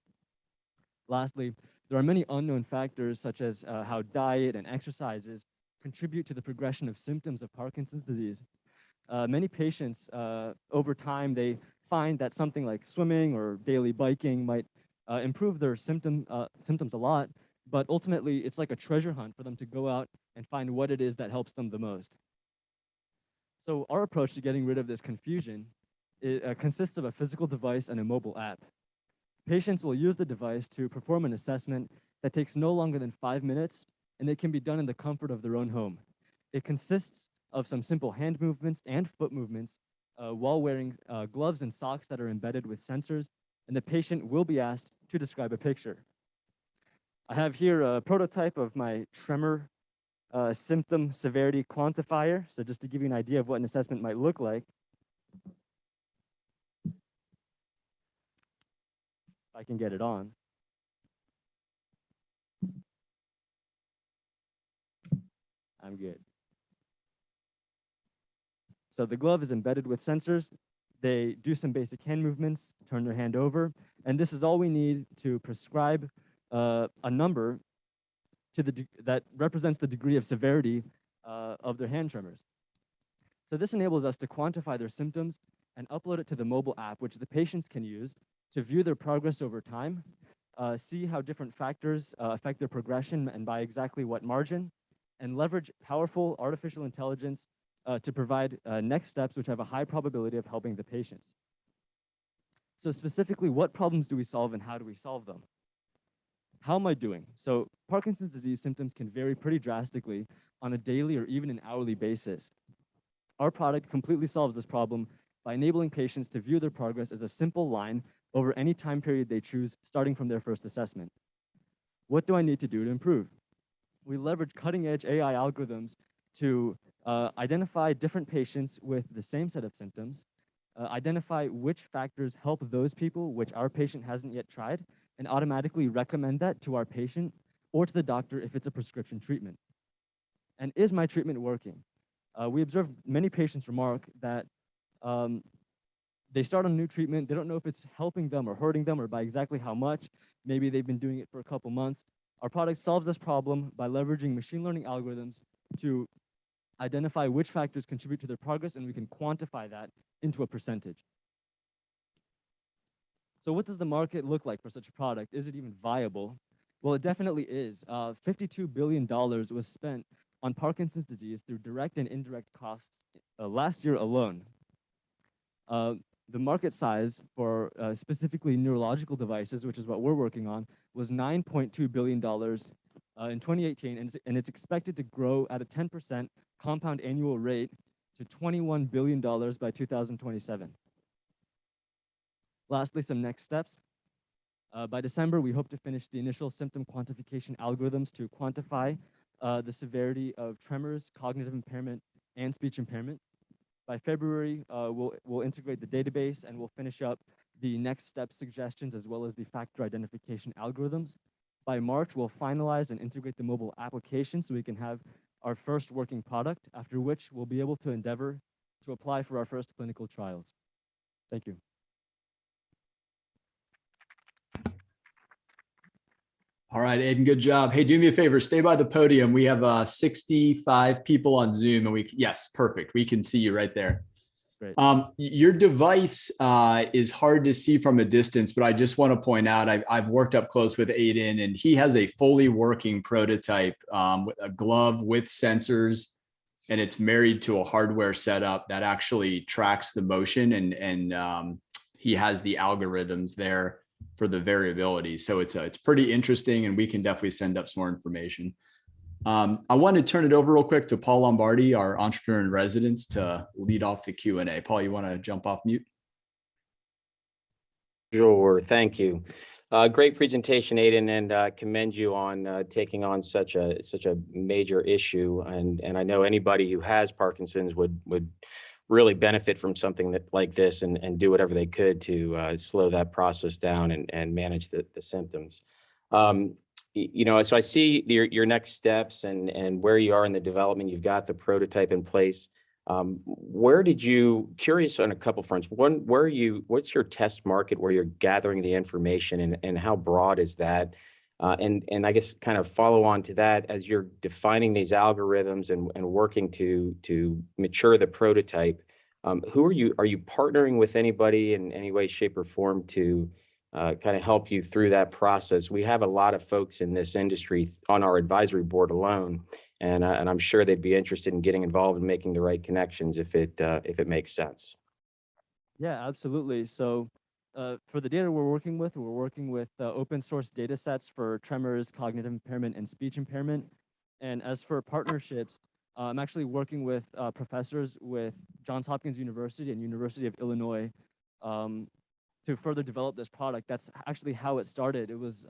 Lastly, there are many unknown factors such as how diet and exercises contribute to the progression of symptoms of Parkinson's disease. Many patients, over time, they find that something like swimming or daily biking might improve their symptoms a lot, but ultimately it's like a treasure hunt for them to go out and find what it is that helps them the most. So our approach to getting rid of this confusion consists of a physical device and a mobile app. Patients will use the device to perform an assessment that takes no longer than 5 minutes, and it can be done in the comfort of their own home. It consists of some simple hand movements and foot movements while wearing gloves and socks that are embedded with sensors, and the patient will be asked to describe a picture. I have here a prototype of my tremor symptom severity quantifier. So just to give you an idea of what an assessment might look like. If I can get it on. I'm good. So the glove is embedded with sensors. They do some basic hand movements, turn their hand over, and this is all we need to prescribe a number to that represents the degree of severity of their hand tremors. So this enables us to quantify their symptoms and upload it to the mobile app, which the patients can use to view their progress over time, see how different factors affect their progression and by exactly what margin, and leverage powerful artificial intelligence to provide next steps which have a high probability of helping the patients. So specifically, what problems do we solve and how do we solve them? How am I doing? So Parkinson's disease symptoms can vary pretty drastically on a daily or even an hourly basis. Our product completely solves this problem by enabling patients to view their progress as a simple line over any time period they choose, starting from their first assessment. What do I need to do to improve? We leverage cutting-edge AI algorithms to identify different patients with the same set of symptoms, identify which factors help those people which our patient hasn't yet tried, and automatically recommend that to our patient or to the doctor if it's a prescription treatment. And is my treatment working? We observe many patients remark that they start on a new treatment, they don't know if it's helping them or hurting them or by exactly how much. Maybe they've been doing it for a couple months. Our product solves this problem by leveraging machine learning algorithms to identify which factors contribute to their progress, and we can quantify that into a percentage. So what does the market look like for such a product? Is it even viable? Well, it definitely is. $52 billion was spent on Parkinson's disease through direct and indirect costs last year alone. The market size for specifically neurological devices, which is what we're working on, was $9.2 billion in 2018, and it's expected to grow at a 10% compound annual rate to $21 billion by 2027. Lastly, some next steps. By December, we hope to finish the initial symptom quantification algorithms to quantify the severity of tremors, cognitive impairment, and speech impairment. By February, we'll integrate the database and we'll finish up the next step suggestions as well as the factor identification algorithms. By March, we'll finalize and integrate the mobile application so we can have our first working product, after which we'll be able to endeavor to apply for our first clinical trials. Thank you. All right, Aiden, good job. Hey, do me a favor, stay by the podium. We have 65 people on Zoom and yes, perfect. We can see you right there. Great. Your device is hard to see from a distance, but I just want to point out, I've worked up close with Aiden and he has a fully working prototype with a glove with sensors, and it's married to a hardware setup that actually tracks the motion and he has the algorithms there for the variability. So it's pretty interesting, and we can definitely send up some more information. I want to turn it over real quick to Paul Lombardi, our entrepreneur in residence, to lead off the Q&A. Paul, you want to jump off mute? Sure, thank you. Great presentation, Aiden, and commend you on taking on such a major issue. And I know anybody who has Parkinson's would really benefit from something like this and do whatever they could to slow that process down and manage the symptoms. You know, so I see your next steps and where you are in the development. You've got the prototype in place. Curious on a couple fronts. One, what's your test market where you're gathering the information, and how broad is that? And I guess kind of follow on to that, as you're defining these algorithms and working to mature the prototype, are you partnering with anybody in any way, shape, or form to kind of help you through that process? We have a lot of folks in this industry on our advisory board alone, and I'm sure they'd be interested in getting involved and making the right connections if it makes sense. Yeah, absolutely. So for the data we're working with open source data sets for tremors, cognitive impairment, and speech impairment. And as for partnerships, I'm actually working with professors with Johns Hopkins University and University of Illinois to further develop this product. That's actually how it started. It was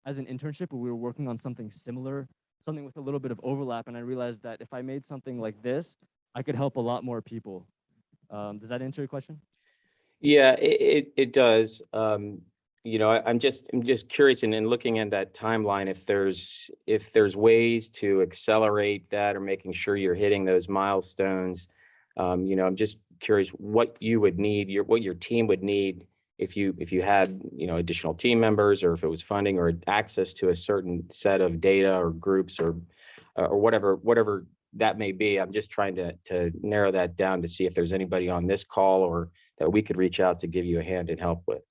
as an internship where we were working on something similar, something with a little bit of overlap. And I realized that if I made something like this, I could help a lot more people. Does that answer your question? Yeah, it does. You know, I'm just curious, and in looking at that timeline, if there's ways to accelerate that or making sure you're hitting those milestones. You know, I'm just curious what you would need, what your team would need if you had, you know, additional team members, or if it was funding or access to a certain set of data or groups or whatever that may be. I'm just trying to narrow that down to see if there's anybody on this call or that we could reach out to give you a hand and help with.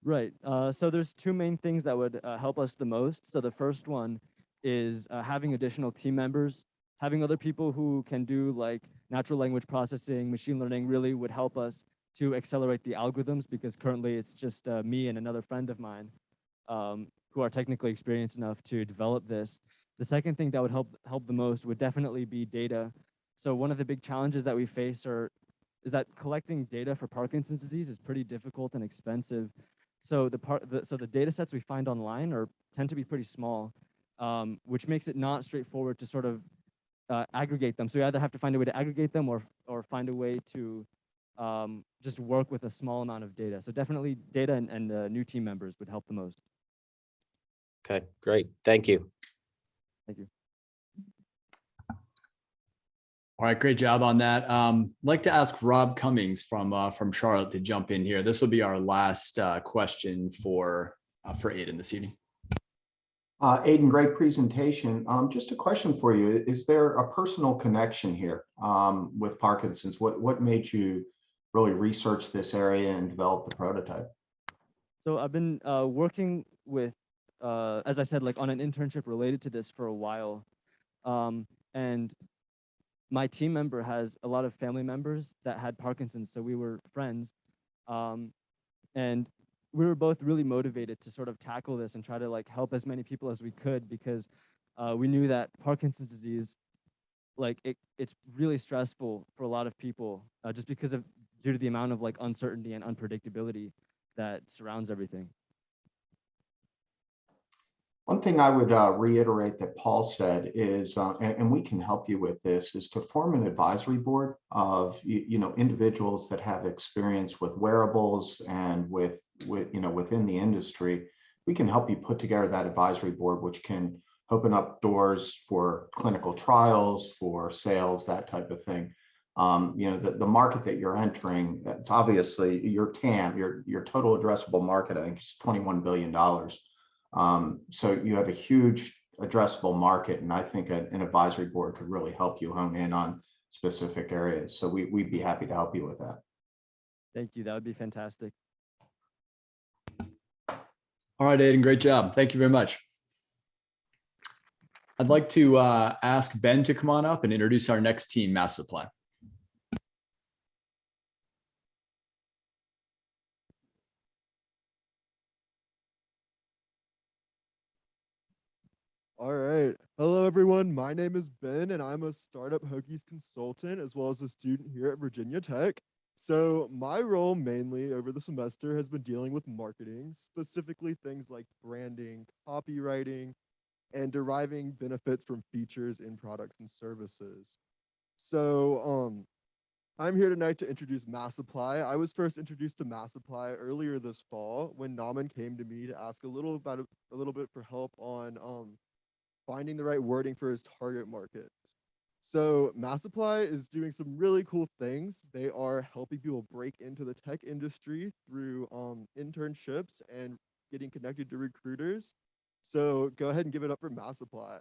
Right. So there's two main things that would help us the most. So the first one is having additional team members. Having other people who can do like natural language processing, machine learning really would help us to accelerate the algorithms, because currently it's just me and another friend of mine who are technically experienced enough to develop this. The second thing that would help the most would definitely be data. So one of the big challenges that we face is that collecting data for Parkinson's disease is pretty difficult and expensive. So the data sets we find online tend to be pretty small, which makes it not straightforward to sort of aggregate them. So you either have to find a way to aggregate them or find a way to just work with a small amount of data. So definitely data and new team members would help the most. Okay, great. Thank you. Thank you. All right, great job on that. I'd like to ask Rob Cummings from Charlotte to jump in here. This will be our last question for Aiden this evening. Aiden, great presentation. Just a question for you. Is there a personal connection here with Parkinson's? What made you really research this area and develop the prototype? So I've been working with, as I said, like on an internship related to this for a while. And my team member has a lot of family members that had Parkinson's, so we were friends. And we were both really motivated to sort of tackle this and try to like help as many people as we could, because we knew that Parkinson's disease, like it's really stressful for a lot of people, just because of due to the amount of like uncertainty and unpredictability that surrounds everything. One thing I would reiterate that Paul said is, and we can help you with this, is to form an advisory board of individuals that have experience with wearables and with within the industry. We can help you put together that advisory board, which can open up doors for clinical trials, for sales, that type of thing. The market that you're entering, it's obviously your TAM, your total addressable market, I think is $21 billion. So you have a huge addressable market, and I think an advisory board could really help you hone in on specific areas. So we'd be happy to help you with that. Thank you. That would be fantastic. All right, Aiden, great job. Thank you very much. I'd like to ask Ben to come on up and introduce our next team, MassApply. All right. Hello, everyone. My name is Ben, and I'm a startup Hokies consultant, as well as a student here at Virginia Tech. So my role mainly over the semester has been dealing with marketing, specifically things like branding, copywriting, and deriving benefits from features in products and services. So I'm here tonight to introduce MassApply. I was first introduced to MassApply earlier this fall when Naman came to me to ask a little bit for help on finding the right wording for his target market. So MassApply is doing some really cool things. They are helping people break into the tech industry through internships and getting connected to recruiters. So go ahead and give it up for MassApply.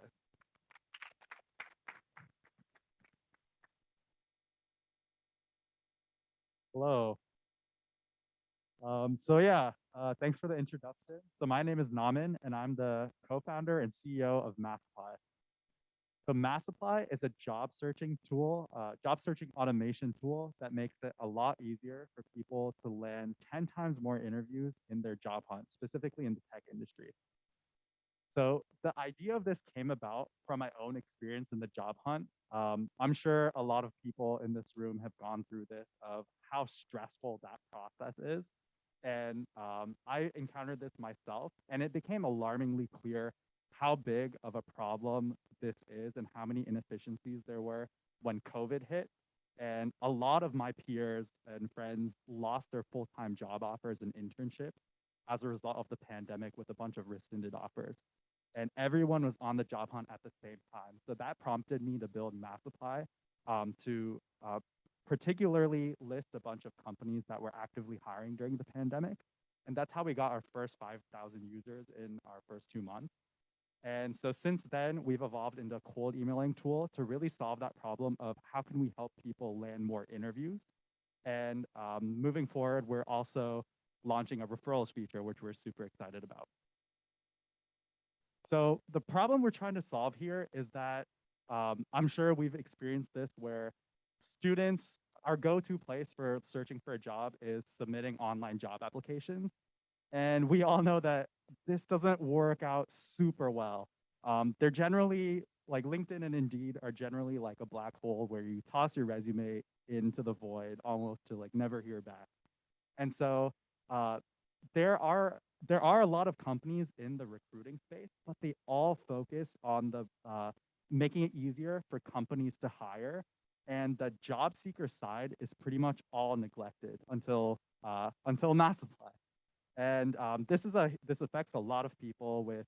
Hello. Thanks for the introduction. So my name is Naman, and I'm the co-founder and CEO of MassApply. So MassApply is a job searching automation tool that makes it a lot easier for people to land 10 times more interviews in their job hunt, specifically in the tech industry. So the idea of this came about from my own experience in the job hunt. I'm sure a lot of people in this room have gone through this, of how stressful that process is. And I encountered this myself, and it became alarmingly clear how big of a problem this is and how many inefficiencies there were when COVID hit. And a lot of my peers and friends lost their full-time job offers and internships as a result of the pandemic, with a bunch of rescinded offers. And everyone was on the job hunt at the same time. So that prompted me to build MassApply to particularly list a bunch of companies that were actively hiring during the pandemic. And that's how we got our first 5,000 users in our first 2 months. And so since then, we've evolved into a cold emailing tool to really solve that problem of how can we help people land more interviews. And moving forward, we're also launching a referrals feature, which we're super excited about. So the problem we're trying to solve here is that I'm sure we've experienced this, where students, our go-to place for searching for a job is submitting online job applications. And we all know that this doesn't work out super well. They're generally, like LinkedIn and Indeed are generally like a black hole where you toss your resume into the void almost to like never hear back. And so there are a lot of companies in the recruiting space, but they all focus on the making it easier for companies to hire. And the job seeker side is pretty much all neglected until MassApply. And this affects a lot of people, with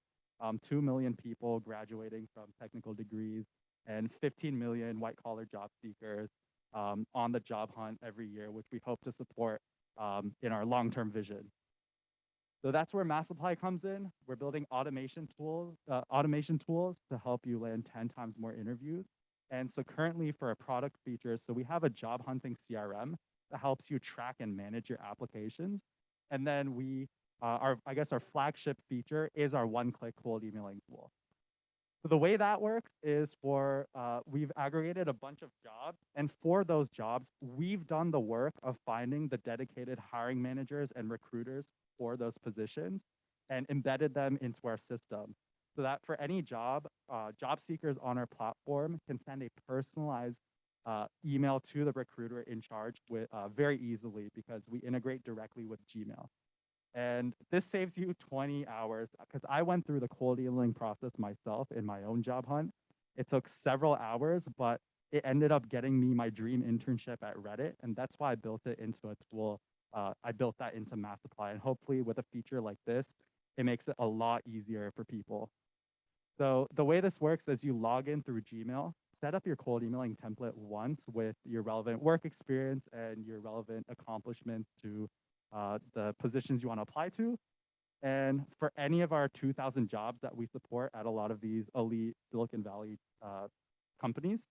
2 million people graduating from technical degrees and 15 million white-collar job seekers on the job hunt every year, which we hope to support in our long-term vision. So that's where MassApply comes in. We're building automation tools to help you land 10 times more interviews. And so currently for our product features, so we have a job hunting CRM that helps you track and manage your applications. And then our flagship feature is our one-click cold emailing tool. So the way that works is we've aggregated a bunch of jobs, and for those jobs, we've done the work of finding the dedicated hiring managers and recruiters for those positions and embedded them into our system so that for any job, job seekers on our platform can send a personalized email to the recruiter in charge very easily because we integrate directly with Gmail. And this saves you 20 hours because I went through the cold emailing process myself in my own job hunt. It took several hours, but it ended up getting me my dream internship at Reddit. And that's why I built it into a tool. I built that into MassApply. And hopefully with a feature like this, it makes it a lot easier for people. So the way this works is you log in through Gmail, set up your cold emailing template once with your relevant work experience and your relevant accomplishments to the positions you want to apply to. And for any of our 2,000 jobs that we support at a lot of these elite Silicon Valley companies,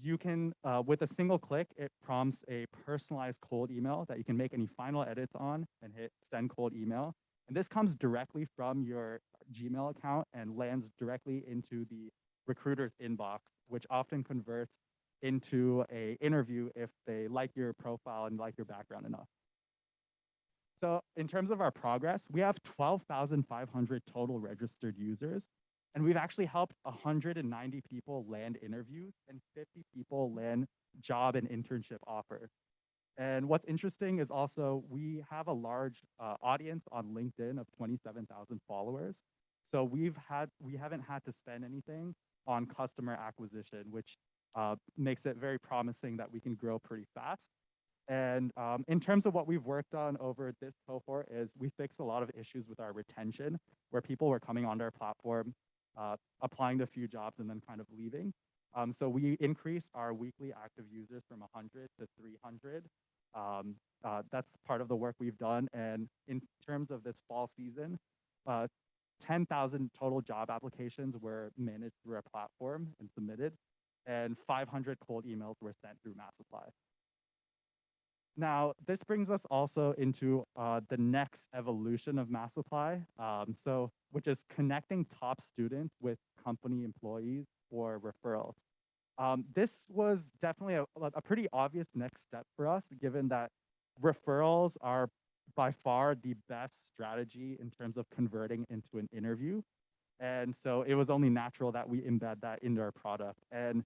you can, with a single click, it prompts a personalized cold email that you can make any final edits on and hit send cold email. And this comes directly from your Gmail account and lands directly into the recruiter's inbox, which often converts into an interview if they like your profile and like your background enough. So in terms of our progress, we have 12,500 total registered users, and we've actually helped 190 people land interviews and 50 people land job and internship offers. And what's interesting is also we have a large audience on LinkedIn of 27,000 followers. So we haven't had to spend anything on customer acquisition, which makes it very promising that we can grow pretty fast. And in terms of what we've worked on over this cohort is we fixed a lot of issues with our retention where people were coming onto our platform, applying to a few jobs and then kind of leaving. So we increased our weekly active users from 100 to 300. That's part of the work we've done. And in terms of this fall season, 10,000 total job applications were managed through our platform and submitted, and 500 cold emails were sent through MassApply. Now, this brings us also into the next evolution of MassApply, which is connecting top students with company employees for referrals. This was definitely a pretty obvious next step for us, given that referrals are by far the best strategy in terms of converting into an interview. And so it was only natural that we embed that into our product. And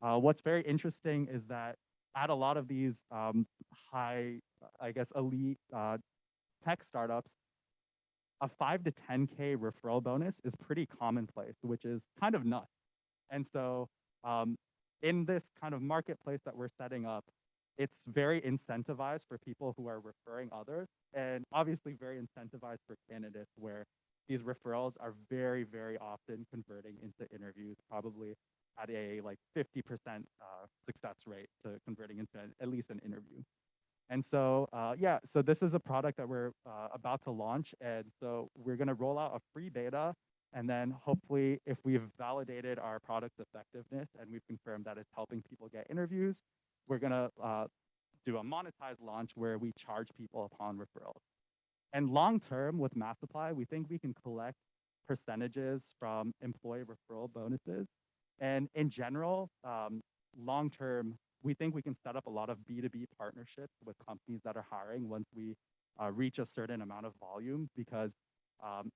what's very interesting is that at a lot of these high, I guess, elite tech startups, a 5 to 10K referral bonus is pretty commonplace, which is kind of nuts. And so in this kind of marketplace that we're setting up, it's very incentivized for people who are referring others, and obviously very incentivized for candidates where these referrals are very, very often converting into interviews, probably at a like 50% success rate to converting into at least an interview. And so, so this is a product that we're about to launch. And so we're going to roll out a free beta. And then hopefully, if we've validated our product's effectiveness and we've confirmed that it's helping people get interviews, we're going to do a monetized launch where we charge people upon referrals. And long term with MassApply, we think we can collect percentages from employee referral bonuses. And in general, long term, we think we can set up a lot of B2B partnerships with companies that are hiring once we reach a certain amount of volume, because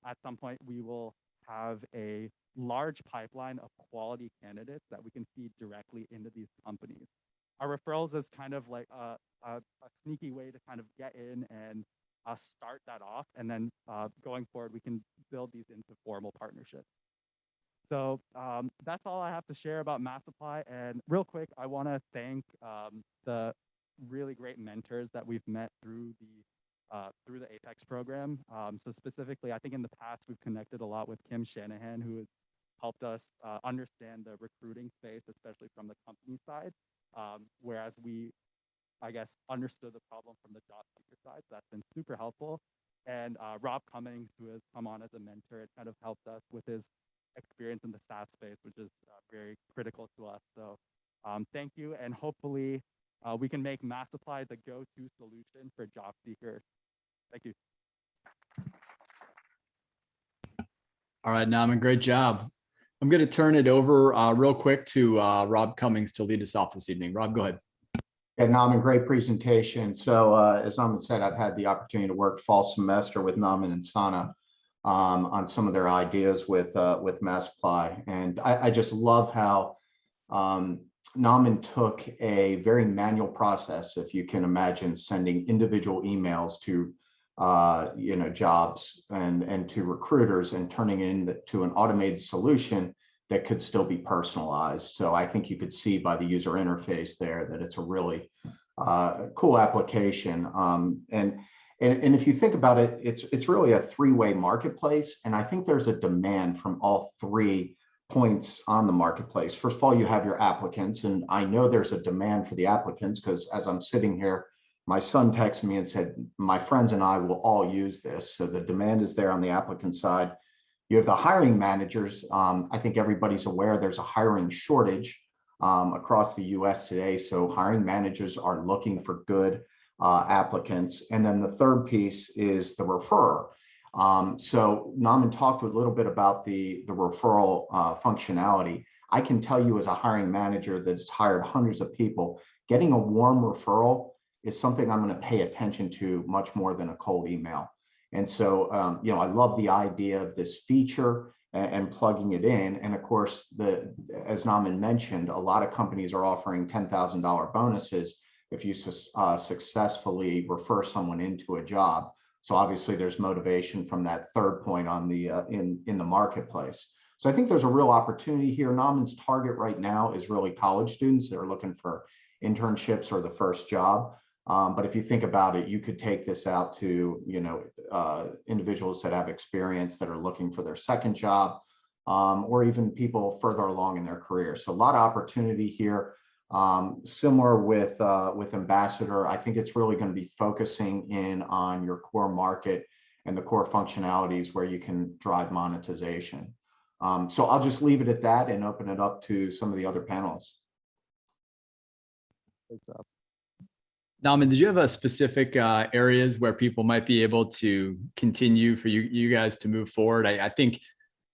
at some point we will have a large pipeline of quality candidates that we can feed directly into these companies. Our referrals is kind of like a sneaky way to kind of get in and start that off. And then going forward, we can build these into formal partnerships. So that's all I have to share about MassApply. And real quick, I want to thank the really great mentors that we've met through the Apex program. So specifically, I think in the past, we've connected a lot with Kim Shanahan, who has helped us understand the recruiting space, especially from the company side, whereas we, I guess, understood the problem from the job seeker side. So that's been super helpful. And Rob Cummings, who has come on as a mentor, it kind of helped us with his experience in the SaaS space, which is very critical to us. So thank you. And hopefully we can make MassApply the go-to solution for job seekers. Thank you. All right, Naman, great job. I'm going to turn it over real quick to Rob Cummings to lead us off this evening. Rob, go ahead. Yeah, Naman, great presentation. So as Naman said, I've had the opportunity to work fall semester with Naman and Sana on some of their ideas with MassApply. And I just love how Naman took a very manual process, if you can imagine, sending individual emails to jobs and to recruiters and turning it into an automated solution that could still be personalized. So I think you could see by the user interface there that it's a really cool application. And if you think about it, it's really a three-way marketplace. And I think there's a demand from all 3 points on the marketplace. First of all, you have your applicants, and I know there's a demand for the applicants because as I'm sitting here, my son texted me and said, my friends and I will all use this. So the demand is there on the applicant side. You have the hiring managers. I think everybody's aware there's a hiring shortage across the US today. So hiring managers are looking for good applicants. And then the third piece is the referrer. So Naman talked a little bit about the referral functionality. I can tell you as a hiring manager that's hired hundreds of people, getting a warm referral is something I'm going to pay attention to much more than a cold email. And so, I love the idea of this feature and plugging it in. And of course, as Naman mentioned, a lot of companies are offering $10,000 bonuses if you successfully refer someone into a job. So obviously there's motivation from that third point on the in the marketplace. So I think there's a real opportunity here. Naman's target right now is really college students that are looking for internships or the first job. But if you think about it, you could take this out to individuals that have experience that are looking for their second job, or even people further along in their career. So a lot of opportunity here. Similar with Ambassador, I think it's really going to be focusing in on your core market and the core functionalities where you can drive monetization. So I'll just leave it at that and open it up to some of the other panelists. Naman, did you have a specific areas where people might be able to continue for you guys to move forward? I think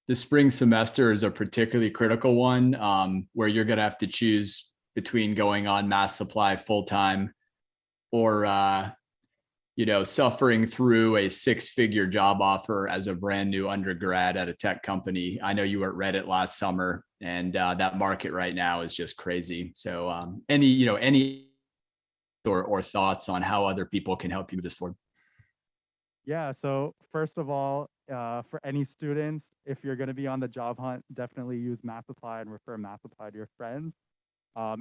the spring semester is a particularly critical one where you're going to have to choose between going on MassApply full-time or suffering through a 6-figure job offer as a brand new undergrad at a tech company. I know you were at Reddit last summer, and that market right now is just crazy. So any or thoughts on how other people can help you with this forward? Yeah, so first of all, for any students, if you're going to be on the job hunt, definitely use MassApply and refer MassApply to your friends.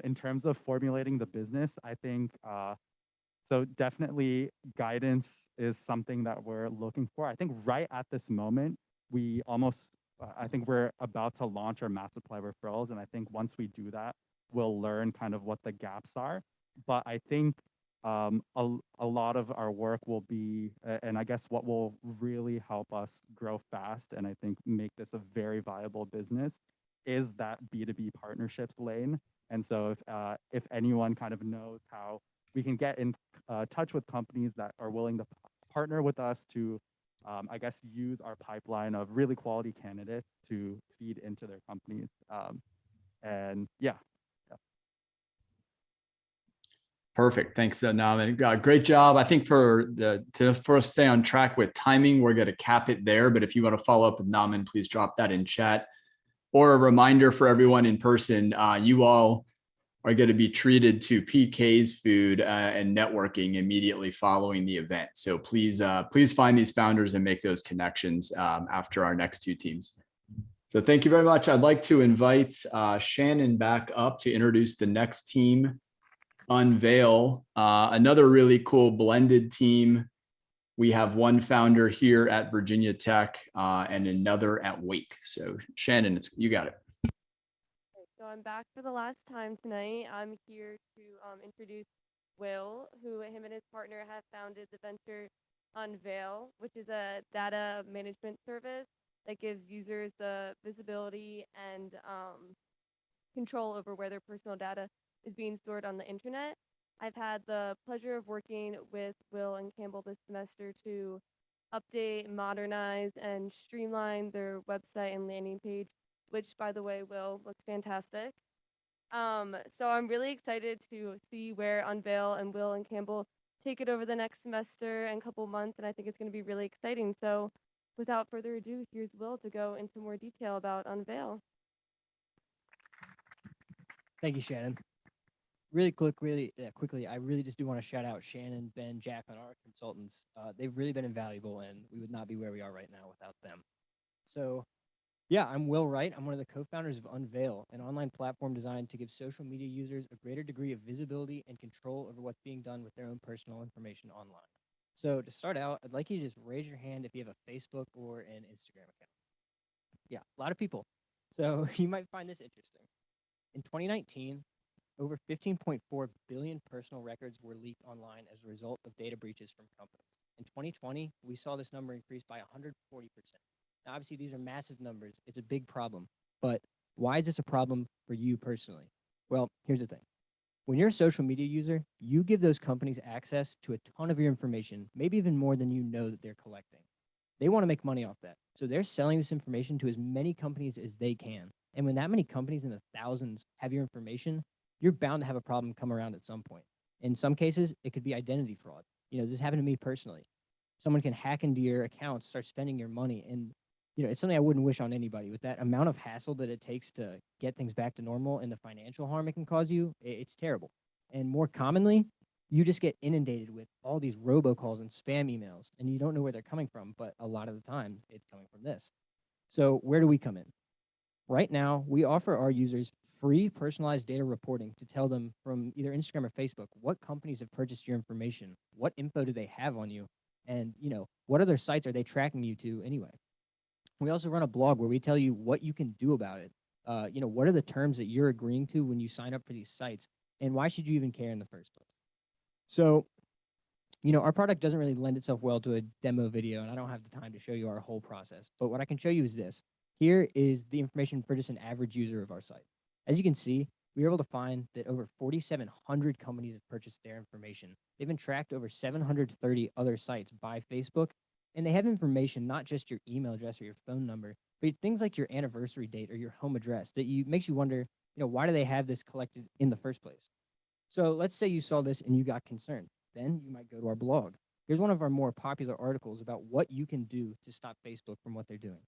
In terms of formulating the business, I think so definitely guidance is something that we're looking for. I think right at this moment, I think we're about to launch our MassApply referrals. And I think once we do that, we'll learn kind of what the gaps are. But I think a lot of our work will be, and I guess what will really help us grow fast and I think make this a very viable business is that B2B partnerships lane. And so if anyone kind of knows how we can get in touch with companies that are willing to partner with us to, I guess, use our pipeline of really quality candidates to feed into their companies. And yeah. Perfect. Thanks, Naman. Great job. I think for us to stay on track with timing, we're going to cap it there. But if you want to follow up with Naman, please drop that in chat. Or a reminder for everyone in person, you all are going to be treated to PK's food and networking immediately following the event. So please find these founders and make those connections after our next 2 teams. So thank you very much. I'd like to invite Shannon back up to introduce the next team. Unveil, another really cool blended team. We have one founder here at Virginia Tech and another at Wake. So Shannon, you got it. So I'm back for the last time tonight. I'm here to introduce Will, who him and his partner have founded the venture Unveil, which is a data management service that gives users the visibility and control over where their personal data is being stored on the internet. I've had the pleasure of working with Will and Campbell this semester to update, modernize, and streamline their website and landing page which by the way, Will looks fantastic. So I'm really excited to see where Unveil and Will and Campbell take it over the next semester and couple months, and I think it's going to be really exciting. So without further ado, here's Will to go into more detail about Unveil. Thank you, Shannon. Quickly, I really just do want to shout out Shannon, Ben, Jack, and our consultants. They've really been invaluable, and we would not be where we are right now without them. So, yeah, I'm Will Wright. I'm one of the co-founders of Unveil, an online platform designed to give social media users a greater degree of visibility and control over what's being done with their own personal information online. So to start out, I'd like you to just raise your hand if you have a Facebook or an Instagram account. Yeah, a lot of people. So you might find this interesting. In 2019, over 15.4 billion personal records were leaked online as a result of data breaches from companies. In 2020, we saw this number increase by 140%. Now, obviously, these are massive numbers. It's a big problem. But why is this a problem for you personally? Well, here's the thing. When you're a social media user, you give those companies access to a ton of your information, maybe even more than you know that they're collecting. They want to make money off that. So they're selling this information to as many companies as they can. And when that many companies in the thousands have your information, you're bound to have a problem come around at some point. In some cases, it could be identity fraud. This happened to me personally. Someone can hack into your accounts, start spending your money. And, it's something I wouldn't wish on anybody. With that amount of hassle that it takes to get things back to normal and the financial harm it can cause you, it's terrible. And more commonly, you just get inundated with all these robocalls and spam emails, and you don't know where they're coming from, but a lot of the time, it's coming from this. So where do we come in? Right now, we offer our users free personalized data reporting to tell them from either Instagram or Facebook what companies have purchased your information, what info do they have on you, and what other sites are they tracking you to anyway. We also run a blog where we tell you what you can do about it. What are the terms that you're agreeing to when you sign up for these sites, and why should you even care in the first place? So, our product doesn't really lend itself well to a demo video, and I don't have the time to show you our whole process. But what I can show you is this. Here is the information for just an average user of our site. As you can see, we were able to find that over 4,700 companies have purchased their information. They've been tracked over 730 other sites by Facebook, and they have information, not just your email address or your phone number, but things like your anniversary date or your home address that makes you wonder, why do they have this collected in the first place? So let's say you saw this and you got concerned. Then you might go to our blog. Here's one of our more popular articles about what you can do to stop Facebook from what they're doing.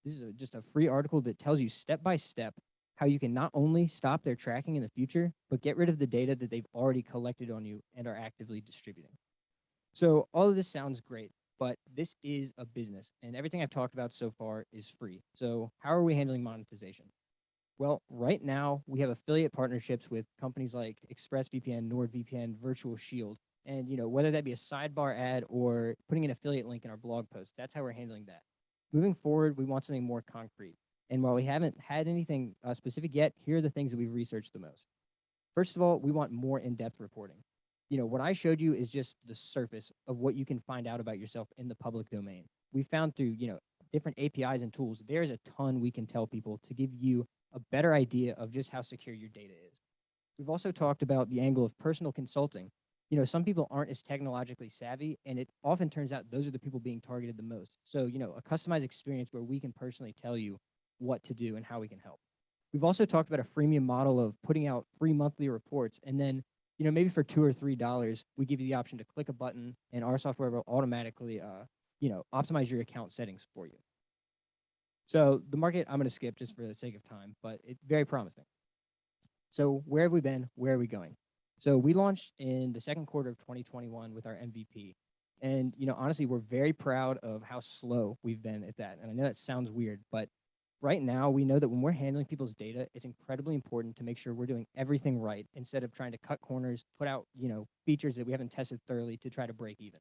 This is just a free article that tells you step by step how you can not only stop their tracking in the future, but get rid of the data that they've already collected on you and are actively distributing. So all of this sounds great, but this is a business, and everything I've talked about so far is free. So how are we handling monetization? Well, right now, we have affiliate partnerships with companies like ExpressVPN, NordVPN, Virtual Shield, and whether that be a sidebar ad or putting an affiliate link in our blog post, that's how we're handling that. Moving forward, we want something more concrete. And while we haven't had anything specific yet, here are the things that we've researched the most. First of all, we want more in-depth reporting. What I showed you is just the surface of what you can find out about yourself in the public domain. We found through, different APIs and tools, there's a ton we can tell people to give you a better idea of just how secure your data is. We've also talked about the angle of personal consulting. Some people aren't as technologically savvy, and it often turns out those are the people being targeted the most. So, a customized experience where we can personally tell you what to do and how we can help. We've also talked about a freemium model of putting out free monthly reports, and then, maybe for $2 or $3, we give you the option to click a button, and our software will automatically, optimize your account settings for you. So the market, I'm going to skip just for the sake of time, but it's very promising. So where have we been? Where are we going? So we launched in the second quarter of 2021 with our MVP. And, honestly, we're very proud of how slow we've been at that. And I know that sounds weird, but right now we know that when we're handling people's data, it's incredibly important to make sure we're doing everything right instead of trying to cut corners, put out, features that we haven't tested thoroughly to try to break even.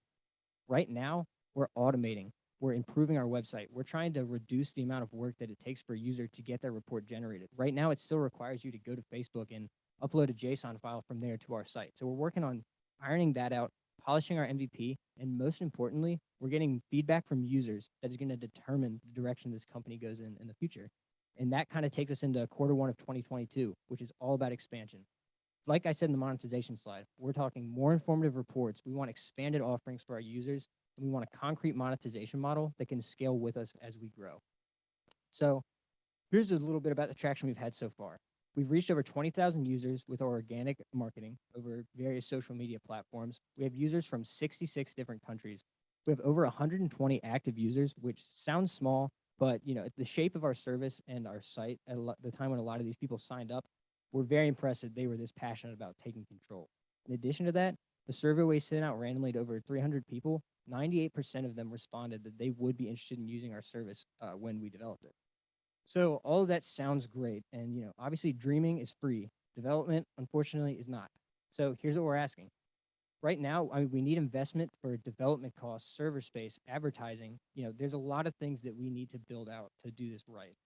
Right now, we're automating. We're improving our website. We're trying to reduce the amount of work that it takes for a user to get their report generated. Right now, it still requires you to go to Facebook and upload a JSON file from there to our site. So we're working on ironing that out, polishing our MVP, and most importantly, we're getting feedback from users that is going to determine the direction this company goes in the future. And that kind of takes us into Q1 of 2022, which is all about expansion. Like I said in the monetization slide, we're talking more informative reports. We want expanded offerings for our users, and we want a concrete monetization model that can scale with us as we grow. So here's a little bit about the traction we've had so far. We've reached over 20,000 users with our organic marketing over various social media platforms. We have users from 66 different countries. We have over 120 active users, which sounds small, but the shape of our service and our site at the time when a lot of these people signed up, we're very impressed that they were this passionate about taking control. In addition to that, the survey we sent out randomly to over 300 people, 98% of them responded that they would be interested in using our service when we developed it. So all of that sounds great. And, obviously dreaming is free. Development, unfortunately, is not. So here's what we're asking. Right now, we need investment for development costs, server space, advertising. There's a lot of things that we need to build out to do this right.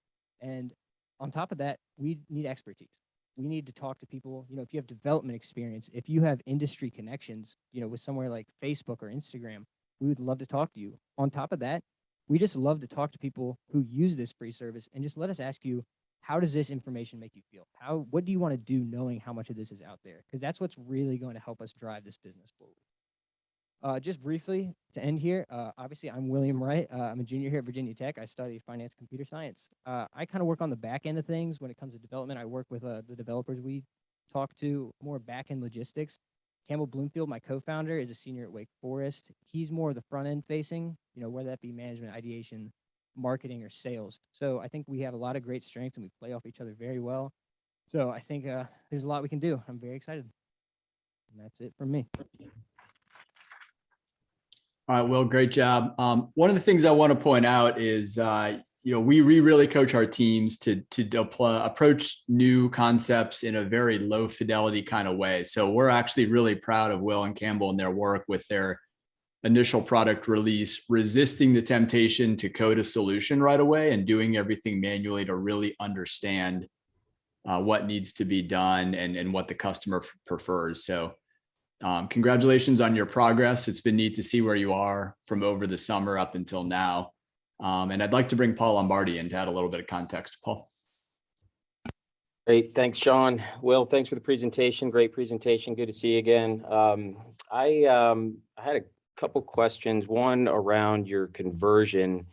And on top of that, we need expertise. We need to talk to people. If you have development experience, if you have industry connections, with somewhere like Facebook or Instagram, we would love to talk to you. On top of that, we just love to talk to people who use this free service and just let us ask you, how does this information make you feel? What do you want to do knowing how much of this is out there? Because that's what's really going to help us drive this business forward. Just briefly to end here, obviously I'm William Wright. I'm a junior here at Virginia Tech. I study finance, computer science. I kind of work on the back end of things when it comes to development. I work with the developers we talk to, more back end logistics. Campbell Bloomfield, my co-founder, is a senior at Wake Forest. He's more of the front end facing, whether that be management, ideation, marketing, or sales. So I think we have a lot of great strengths and we play off each other very well. So I think there's a lot we can do. I'm very excited. And that's it from me. All right, Will, great job. One of the things I want to point out is, we really coach our teams to approach new concepts in a very low fidelity kind of way. So we're actually really proud of Will and Campbell and their work with their initial product release, resisting the temptation to code a solution right away and doing everything manually to really understand what needs to be done and what the customer prefers. So congratulations on your progress. It's been neat to see where you are from over the summer up until now. And I'd like to bring Paul Lombardi in to add a little bit of context. Paul. Great, thanks, Sean. Will, thanks for the presentation. Great presentation. Good to see you again. I had a couple questions. One around your conversion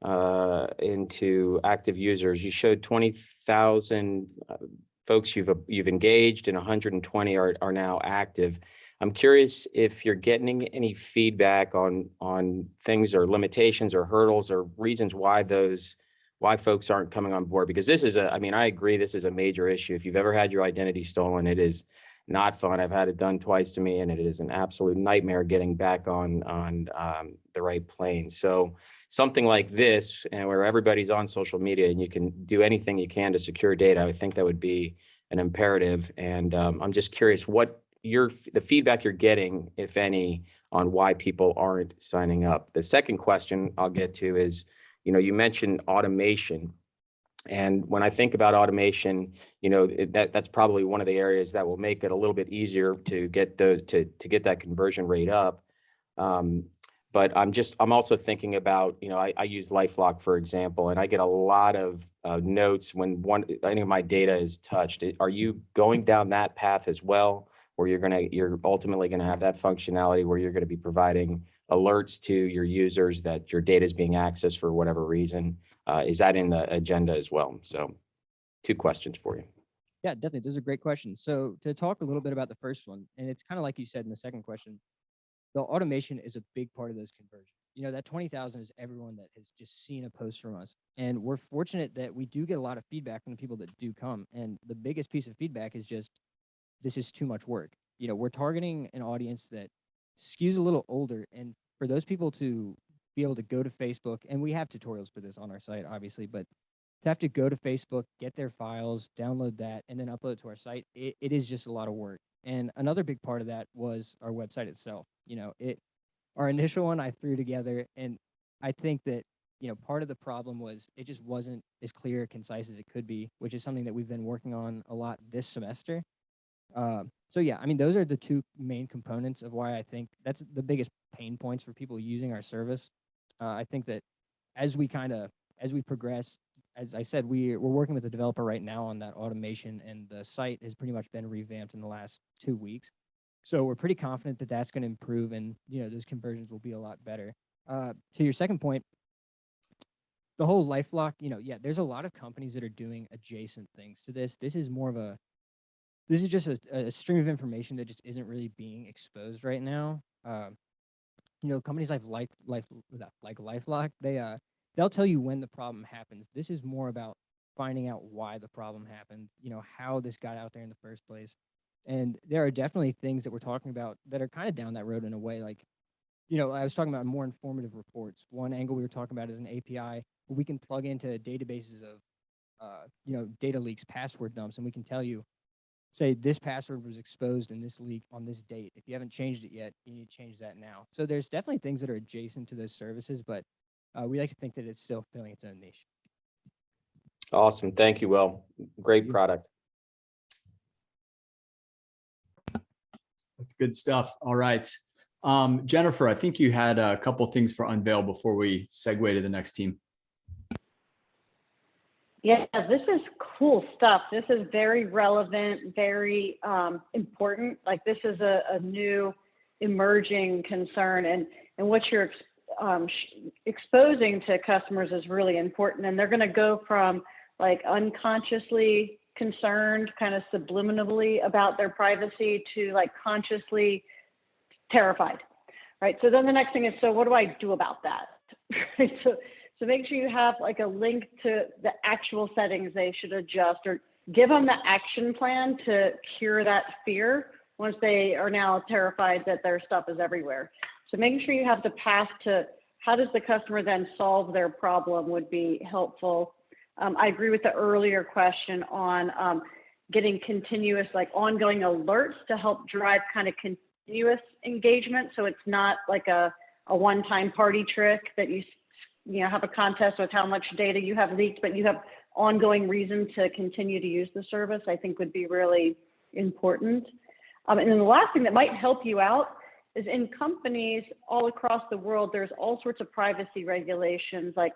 into active users. You showed 20,000 folks you've engaged, and 120 are now active. I'm curious if you're getting any feedback on things or limitations or hurdles or reasons why folks aren't coming on board, because this is I agree, this is a major issue. If you've ever had your identity stolen, it is not fun. I've had it done twice to me, and it is an absolute nightmare getting back on the right plane. So something like this, and where everybody's on social media and you can do anything you can to secure data, I think that would be an imperative. And I'm just curious what the feedback you're getting, if any, on why people aren't signing up. The second question I'll get to is, you mentioned automation. And when I think about automation, that's probably one of the areas that will make it a little bit easier to get get that conversion rate up. But I'm also thinking about, I use LifeLock, for example, and I get a lot of notes when any of my data is touched. Are you going down that path as well, where you're ultimately going to have that functionality where you're going to be providing alerts to your users that your data is being accessed for whatever reason? Is that in the agenda as well? So 2 questions for you. Yeah, definitely. Those are great questions. So to talk a little bit about the first one, and it's kind of like you said in the second question, the automation is a big part of those conversions. That 20,000 is everyone that has just seen a post from us. And we're fortunate that we do get a lot of feedback from the people that do come. And the biggest piece of feedback is just, this is too much work. We're targeting an audience that skews a little older. And for those people to be able to go to Facebook, and we have tutorials for this on our site, obviously, but to have to go to Facebook, get their files, download that, and then upload it to our site, it is just a lot of work. And another big part of that was our website itself. Our initial one I threw together, and I think that, part of the problem was it just wasn't as clear, concise as it could be, which is something that we've been working on a lot this semester. So yeah, those are the 2 main components of why I think that's the biggest pain points for people using our service. I think that as we progress, as I said, we're working with a developer right now on that automation, and the site has pretty much been revamped in the last 2 weeks. So we're pretty confident that that's going to improve, and those conversions will be a lot better. To your second point, the whole LifeLock, yeah, there's a lot of companies that are doing adjacent things to this. This is just a stream of information that just isn't really being exposed right now. Companies like LifeLock, they'll tell you when the problem happens. This is more about finding out why the problem happened, how this got out there in the first place. And there are definitely things that we're talking about that are kind of down that road in a way. Like, I was talking about more informative reports. One angle we were talking about is an API where we can plug into databases of, data leaks, password dumps, and we can tell you, say this password was exposed in this leak on this date. If you haven't changed it yet, you need to change that now. So there's definitely things that are adjacent to those services, but we like to think that it's still filling its own niche. Awesome. Thank you, Will. Great product. That's good stuff. All right. Jennifer, I think you had a couple things for Unveil before we segue to the next team. Yeah, this is cool stuff. This is very relevant, very important. Like this is a new emerging concern, and what you're exposing to customers is really important. And they're going to go from like unconsciously concerned, kind of subliminally about their privacy, to like consciously terrified, right? So then the next thing is, so what do I do about that? Right? So make sure you have like a link to the actual settings they should adjust, or give them the action plan to cure that fear once they are now terrified that their stuff is everywhere. So making sure you have the path to how does the customer then solve their problem would be helpful. I agree with the earlier question on getting continuous, like ongoing alerts to help drive kind of continuous engagement. So it's not like a one-time party trick that you have a contest with how much data you have leaked, but you have ongoing reason to continue to use the service, I think would be really important. And then the last thing that might help you out is in companies all across the world, there's all sorts of privacy regulations, like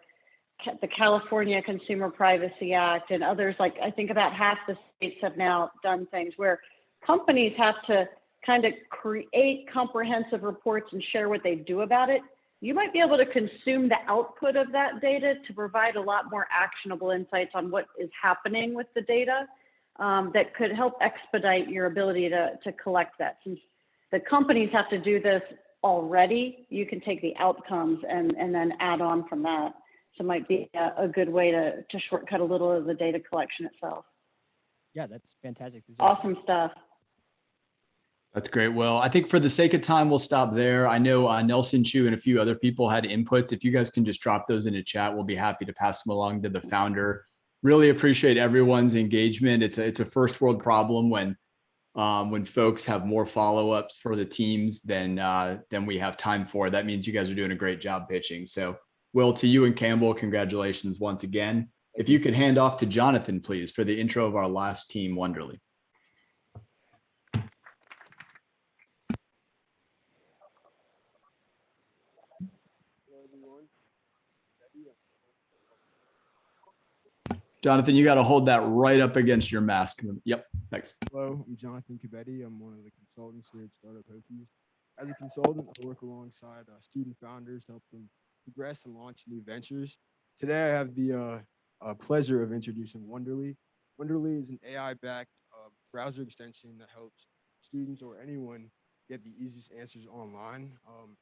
the California Consumer Privacy Act and others. Like I think about half the states have now done things where companies have to kind of create comprehensive reports and share what they do about it. You might be able to consume the output of that data to provide a lot more actionable insights on what is happening with the data that could help expedite your ability to collect that. Since the companies have to do this already, you can take the outcomes and then add on from that. So it might be a good way to shortcut a little of the data collection itself. Yeah, that's fantastic. Awesome stuff. That's great, Will. I think for the sake of time, we'll stop there. I know Nelson Chu and a few other people had inputs. If you guys can just drop those in the chat, we'll be happy to pass them along to the founder. Really appreciate everyone's engagement. It's a first world problem when folks have more follow-ups for the teams than we have time for. That means you guys are doing a great job pitching. So Will, to you and Campbell, congratulations once again. If you could hand off to Jonathan, please, for the intro of our last team, Wonderly. Jonathan, you got to hold that right up against your mask. Yep, thanks. Hello, I'm Jonathan Cabetti. I'm one of the consultants here at Startup Hokies. As a consultant, I work alongside student founders to help them progress and launch new ventures. Today, I have the pleasure of introducing Wonderly. Wonderly is an AI-backed browser extension that helps students or anyone get the easiest answers online.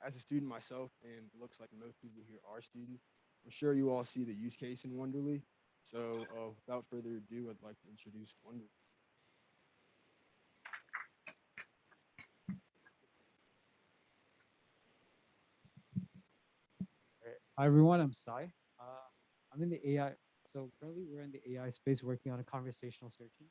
As a student myself, and it looks like most people here are students, I'm sure you all see the use case in Wonderly. So without further ado, I'd like to introduce Wonderly. Hi everyone, I'm Sai. I'm in the AI. So currently we're in the AI space working on a conversational search engine.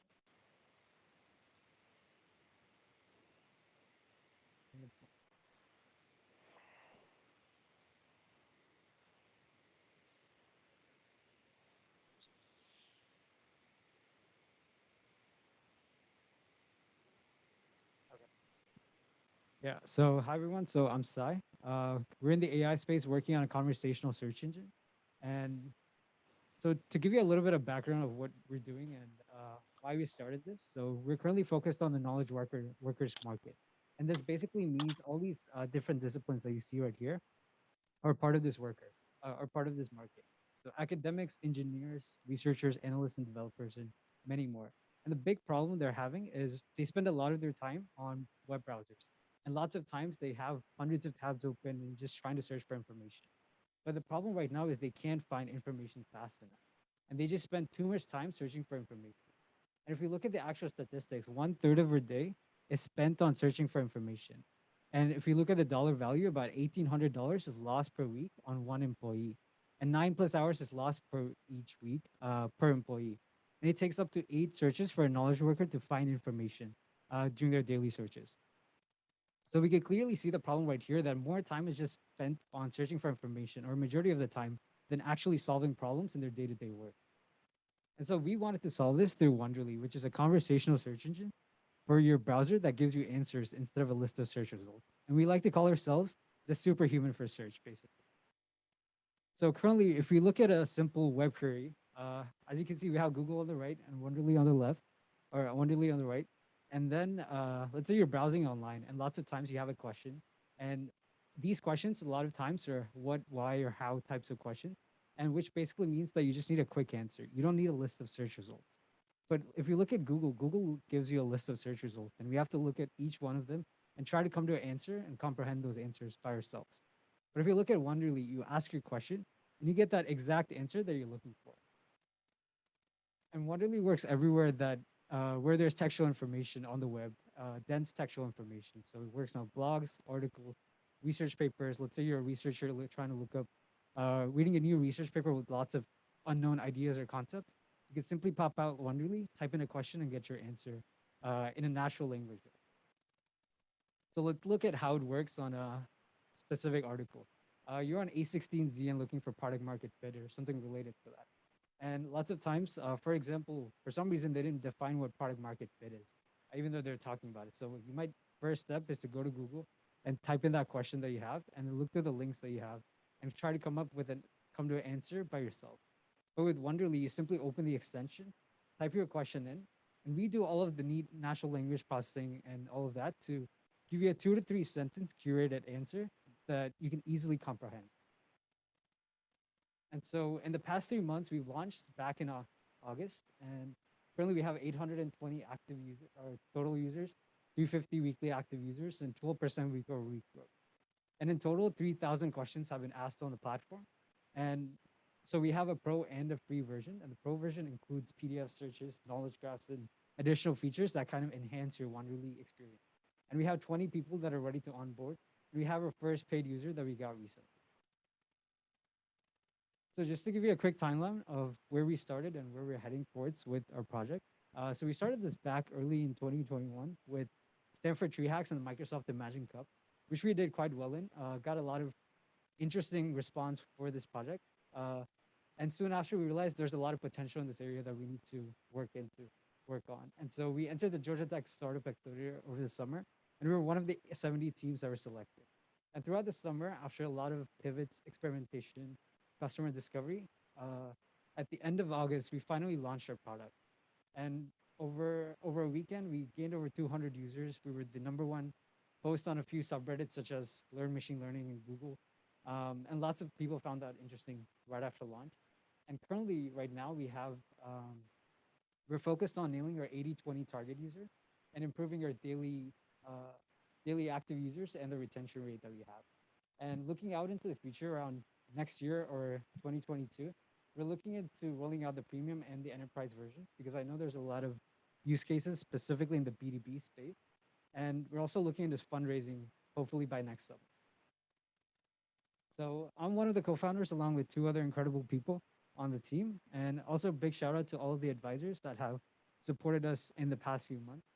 Yeah, so hi everyone. So I'm Sai. We're in the AI space working on a conversational search engine. And so to give you a little bit of background of what we're doing and why we started this. So we're currently focused on the knowledge workers market. And this basically means all these different disciplines that you see right here are part of this market. So academics, engineers, researchers, analysts, and developers, and many more. And the big problem they're having is they spend a lot of their time on web browsers. And lots of times they have hundreds of tabs open and just trying to search for information. But the problem right now is they can't find information fast enough. And they just spend too much time searching for information. And if we look at the actual statistics, 1/3 of our day is spent on searching for information. And if we look at the dollar value, about $1,800 is lost per week on one employee. And 9+ hours is lost per each week per employee. And it takes up to 8 searches for a knowledge worker to find information during their daily searches. So we can clearly see the problem right here that more time is just spent on searching for information, or majority of the time, than actually solving problems in their day-to-day work. And so we wanted to solve this through Wonderly, which is a conversational search engine for your browser that gives you answers instead of a list of search results. And we like to call ourselves the superhuman for search, basically. So currently, if we look at a simple web query, as you can see, we have Google on the right and Wonderly on the left, or Wonderly on the right. And then let's say you're browsing online and lots of times you have a question. And these questions, a lot of times, are what, why, or how types of questions, and which basically means that you just need a quick answer. You don't need a list of search results. But if you look at Google, Google gives you a list of search results, and we have to look at each one of them and try to come to an answer and comprehend those answers by ourselves. But if you look at Wonderly, you ask your question and you get that exact answer that you're looking for. And Wonderly works everywhere that where there's textual information on the web, dense textual information. So it works on blogs, articles, research papers. Let's say you're a researcher trying to look up, reading a new research paper with lots of unknown ideas or concepts. You can simply pop out Wonderly, type in a question, and get your answer in a natural language. So let's look at how it works on a specific article. You're on A16Z and looking for product market fit or something related to that. And lots of times, for example, for some reason, they didn't define what product market fit is, even though they're talking about it. So you might, first step is to go to Google and type in that question that you have and then look through the links that you have and try to come to an answer by yourself. But with Wonderly, you simply open the extension, type your question in, and we do all of the neat natural language processing and all of that to give you a 2 to 3 sentence curated answer that you can easily comprehend. And so in the past 3 months, we launched back in August, and currently we have 820 active users, or total users, 350 weekly active users, and 12% week-over-week growth. And in total, 3,000 questions have been asked on the platform. And so we have a pro and a free version, and the pro version includes PDF searches, knowledge graphs, and additional features that kind of enhance your Wonderly experience. And we have 20 people that are ready to onboard. We have our first paid user that we got recently. So just to give you a quick timeline of where we started and where we're heading towards with our project. So we started this back early in 2021 with Stanford Tree Hacks and the Microsoft Imagine Cup, which we did quite well in. Got a lot of interesting response for this project. And soon after, we realized there's a lot of potential in this area that we need to work on. And so we entered the Georgia Tech Startup Accelerator over the summer, and we were one of the 70 teams that were selected. And throughout the summer, after a lot of pivots, experimentation, customer discovery, at the end of August, we finally launched our product. And over a weekend, we gained over 200 users. We were the #1 post on a few subreddits such as Learn Machine Learning and Google. And lots of people found that interesting right after launch. And currently, right now, we're focused on nailing our 80/20 target user and improving our daily active users and the retention rate that we have. And looking out into the future around next year or 2022, we're looking into rolling out the premium and the enterprise version because I know there's a lot of use cases specifically in the B2B space. And we're also looking into fundraising, hopefully by next summer. So I'm one of the co-founders along with 2 other incredible people on the team. And also a big shout out to all of the advisors that have supported us in the past few months.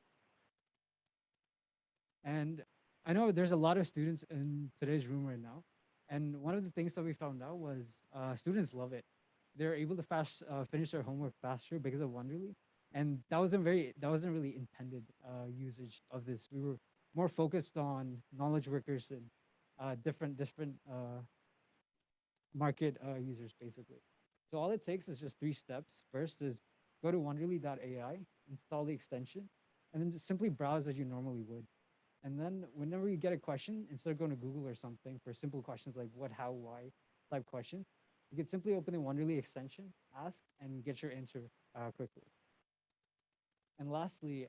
And I know there's a lot of students in today's room right now. And one of the things that we found out was students love it. They're able to finish their homework faster because of Wonderly. And that wasn't really intended usage of this. We were more focused on knowledge workers and different market users, basically. So all it takes is just 3 steps. First is go to wonderly.ai, install the extension, and then just simply browse as you normally would. And then whenever you get a question, instead of going to Google or something for simple questions like what, how, why type questions, you can simply open the Wonderly extension, ask, and get your answer quickly. And lastly,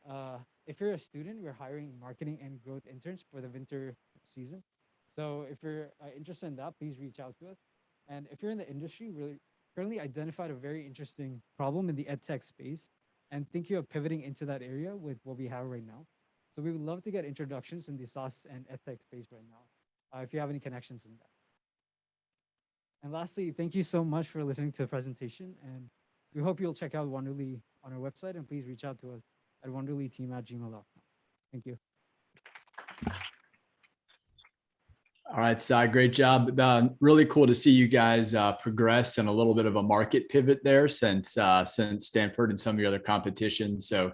if you're a student, we're hiring marketing and growth interns for the winter season. So if you're interested in that, please reach out to us. And if you're in the industry, we currently identified a very interesting problem in the edtech space and thinking of pivoting into that area with what we have right now. So we would love to get introductions in the SaaS and edtech space right now, if you have any connections in that. And lastly, thank you so much for listening to the presentation. And we hope you'll check out Wonderly on our website, and please reach out to us at wonderlyteam@gmail.com. Thank you. All right, Sai, great job. Really cool to see you guys progress and a little bit of a market pivot there since Stanford and some of your other competitions. So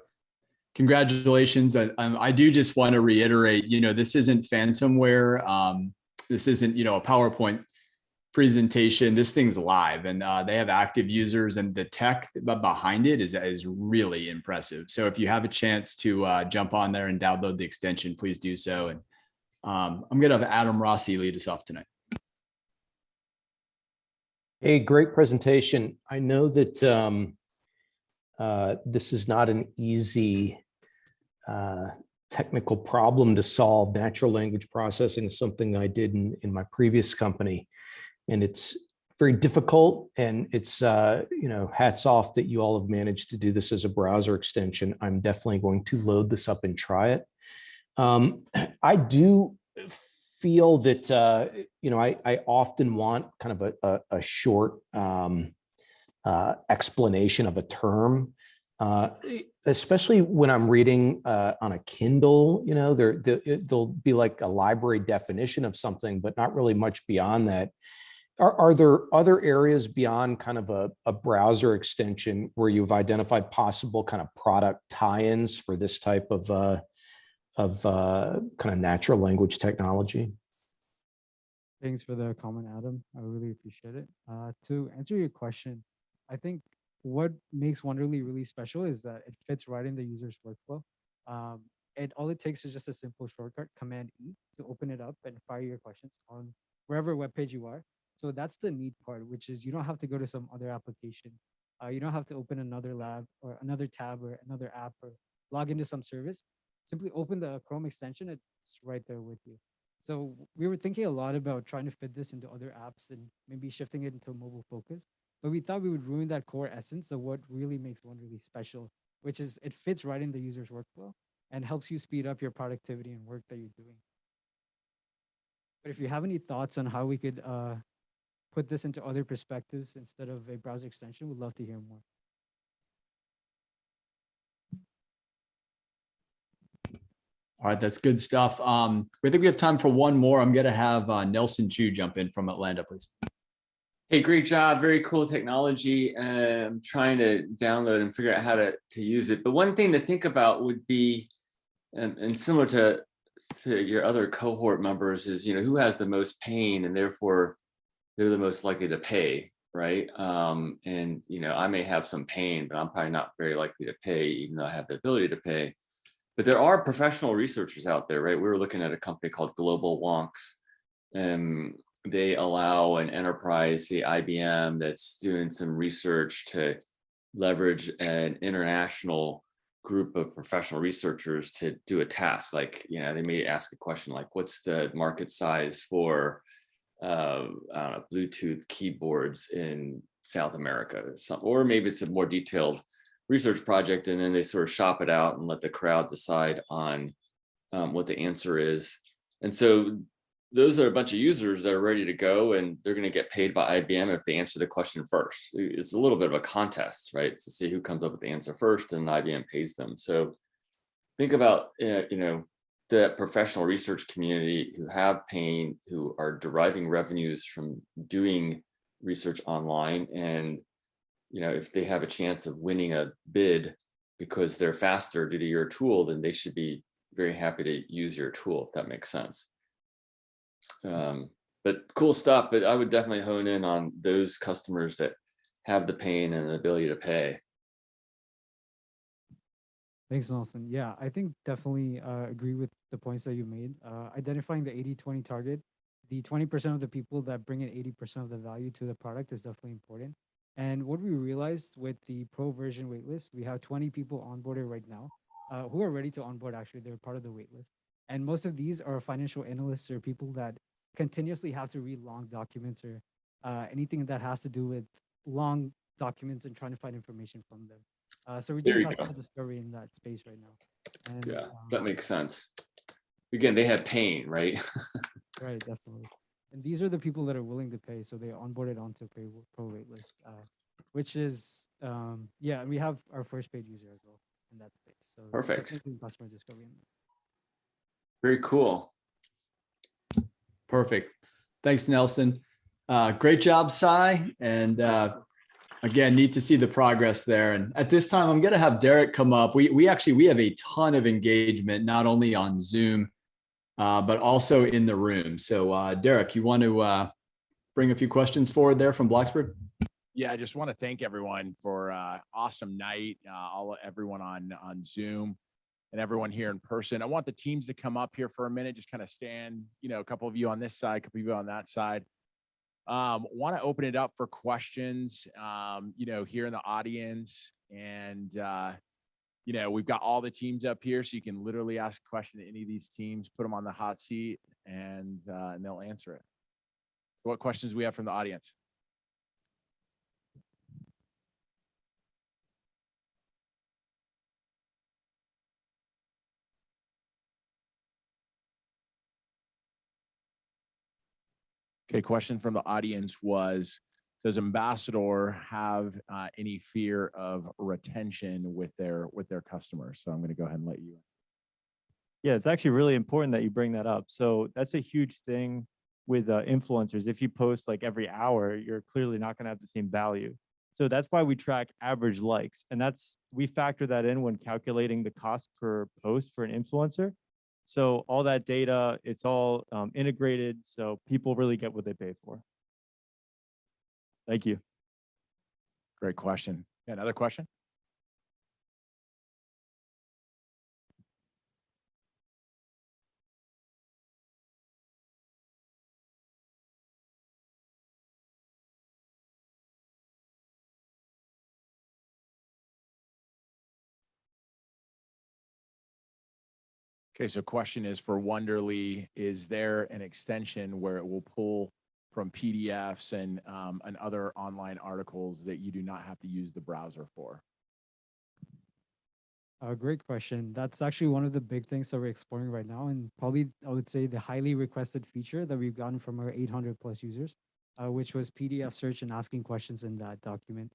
congratulations. I do just want to reiterate, this isn't phantomware. This isn't, a PowerPoint presentation. This thing's live, and they have active users, and the tech behind it is really impressive. So if you have a chance to jump on there and download the extension, please do so. And I'm going to have Adam Rossi lead us off tonight. Hey, great presentation. I know that this is not an easy technical problem to solve. Natural language processing is something I did in my previous company, and it's very difficult. And it's hats off that you all have managed to do this as a browser extension. I'm definitely going to load this up and try it. I do feel that I often want kind of a short explanation of a term, especially when I'm reading on a Kindle. There'll be like a library definition of something, but not really much beyond that. Are there other areas beyond kind of a browser extension where you've identified possible kind of product tie-ins for this type of kind of natural language technology? Thanks for the comment, Adam. I really appreciate it. To answer your question, I think what makes Wonderly really special is that it fits right in the user's workflow. All it takes is just a simple shortcut, Command E, to open it up and fire your questions on wherever web page you are. So that's the neat part, which is you don't have to go to some other application. You don't have to open another lab or another tab or another app or log into some service. Simply open the Chrome extension, it's right there with you. So we were thinking a lot about trying to fit this into other apps and maybe shifting it into mobile focus, but we thought we would ruin that core essence of what really makes Wonderly special, which is it fits right in the user's workflow and helps you speed up your productivity and work that you're doing. But if you have any thoughts on how we could put this into other perspectives instead of a browser extension, we'd love to hear more. All right, that's good stuff. I think we have time for one more. I'm going to have Nelson Chu jump in from Atlanta, please. Hey, great job. Very cool technology. I'm trying to download and figure out how to use it. But one thing to think about would be, and similar to your other cohort members, is who has the most pain, and therefore they're the most likely to pay, right? And I may have some pain, but I'm probably not very likely to pay, even though I have the ability to pay. But there are professional researchers out there, right? We were looking at a company called Global Wonks, and they allow an enterprise, say IBM, that's doing some research to leverage an international group of professional researchers to do a task. Like, they may ask a question like, what's the market size for, I don't know, Bluetooth keyboards in South America? Or maybe it's a more detailed research project, and then they sort of shop it out and let the crowd decide on what the answer is. And so those are a bunch of users that are ready to go, and they're going to get paid by IBM if they answer the question first. It's a little bit of a contest, right? To see who comes up with the answer first, and IBM pays them. So think about, the professional research community who have pain, who are deriving revenues from doing research online, and if they have a chance of winning a bid because they're faster due to your tool, then they should be very happy to use your tool, if that makes sense. But cool stuff. But I would definitely hone in on those customers that have the pain and the ability to pay. Thanks, Nelson. Yeah, I think definitely agree with the points that you made. Identifying the 80-20 target, the 20% of the people that bring in 80% of the value to the product is definitely important. And what we realized with the pro version waitlist, we have 20 people onboarded right now who are ready to onboard. Actually, they're part of the waitlist. And most of these are financial analysts or people that continuously have to read long documents or anything that has to do with long documents and trying to find information from them. So we're There doing you customer go. discovery in that space right now. And, Yeah, that makes sense. Again, they have pain, right? right, definitely. And these are the people that are willing to pay, so they onboarded onto pro waitlist, which is yeah. And we have our first paid user as well in that space. So Perfect. definitely doing customer discovery. Very cool. Perfect. Thanks, Nelson. Great job, Sai. And again, neat to see the progress there. And at this time, I'm going to have Derek come up. We have a ton of engagement, not only on Zoom, but also in the room. So Derek, you want to bring a few questions forward there from Blacksburg? Yeah, I just want to thank everyone for awesome night, everyone on Zoom and everyone here in person. I want the teams to come up here for a minute, just kind of stand, a couple of you on this side, a couple of you on that side. Want to open it up for questions, here in the audience. And, we've got all the teams up here, so you can literally ask a question to any of these teams, put them on the hot seat, and they'll answer it. What questions do we have from the audience? Okay, question from the audience was, does Ambassador have any fear of retention with their customers? So I'm going to go ahead and let you. Yeah, it's actually really important that you bring that up. So that's a huge thing with influencers. If you post like every hour, you're clearly not going to have the same value. So that's why we track average likes. And we factor that in when calculating the cost per post for an influencer. So all that data, it's all integrated. So people really get what they pay for. Thank you. Great question. Yeah, another question? Okay, so question is for Wonderly, is there an extension where it will pull from PDFs and other online articles that you do not have to use the browser for? Great question. That's actually one of the big things that we're exploring right now, and probably I would say the highly requested feature that we've gotten from our 800 plus users, which was PDF search and asking questions in that document.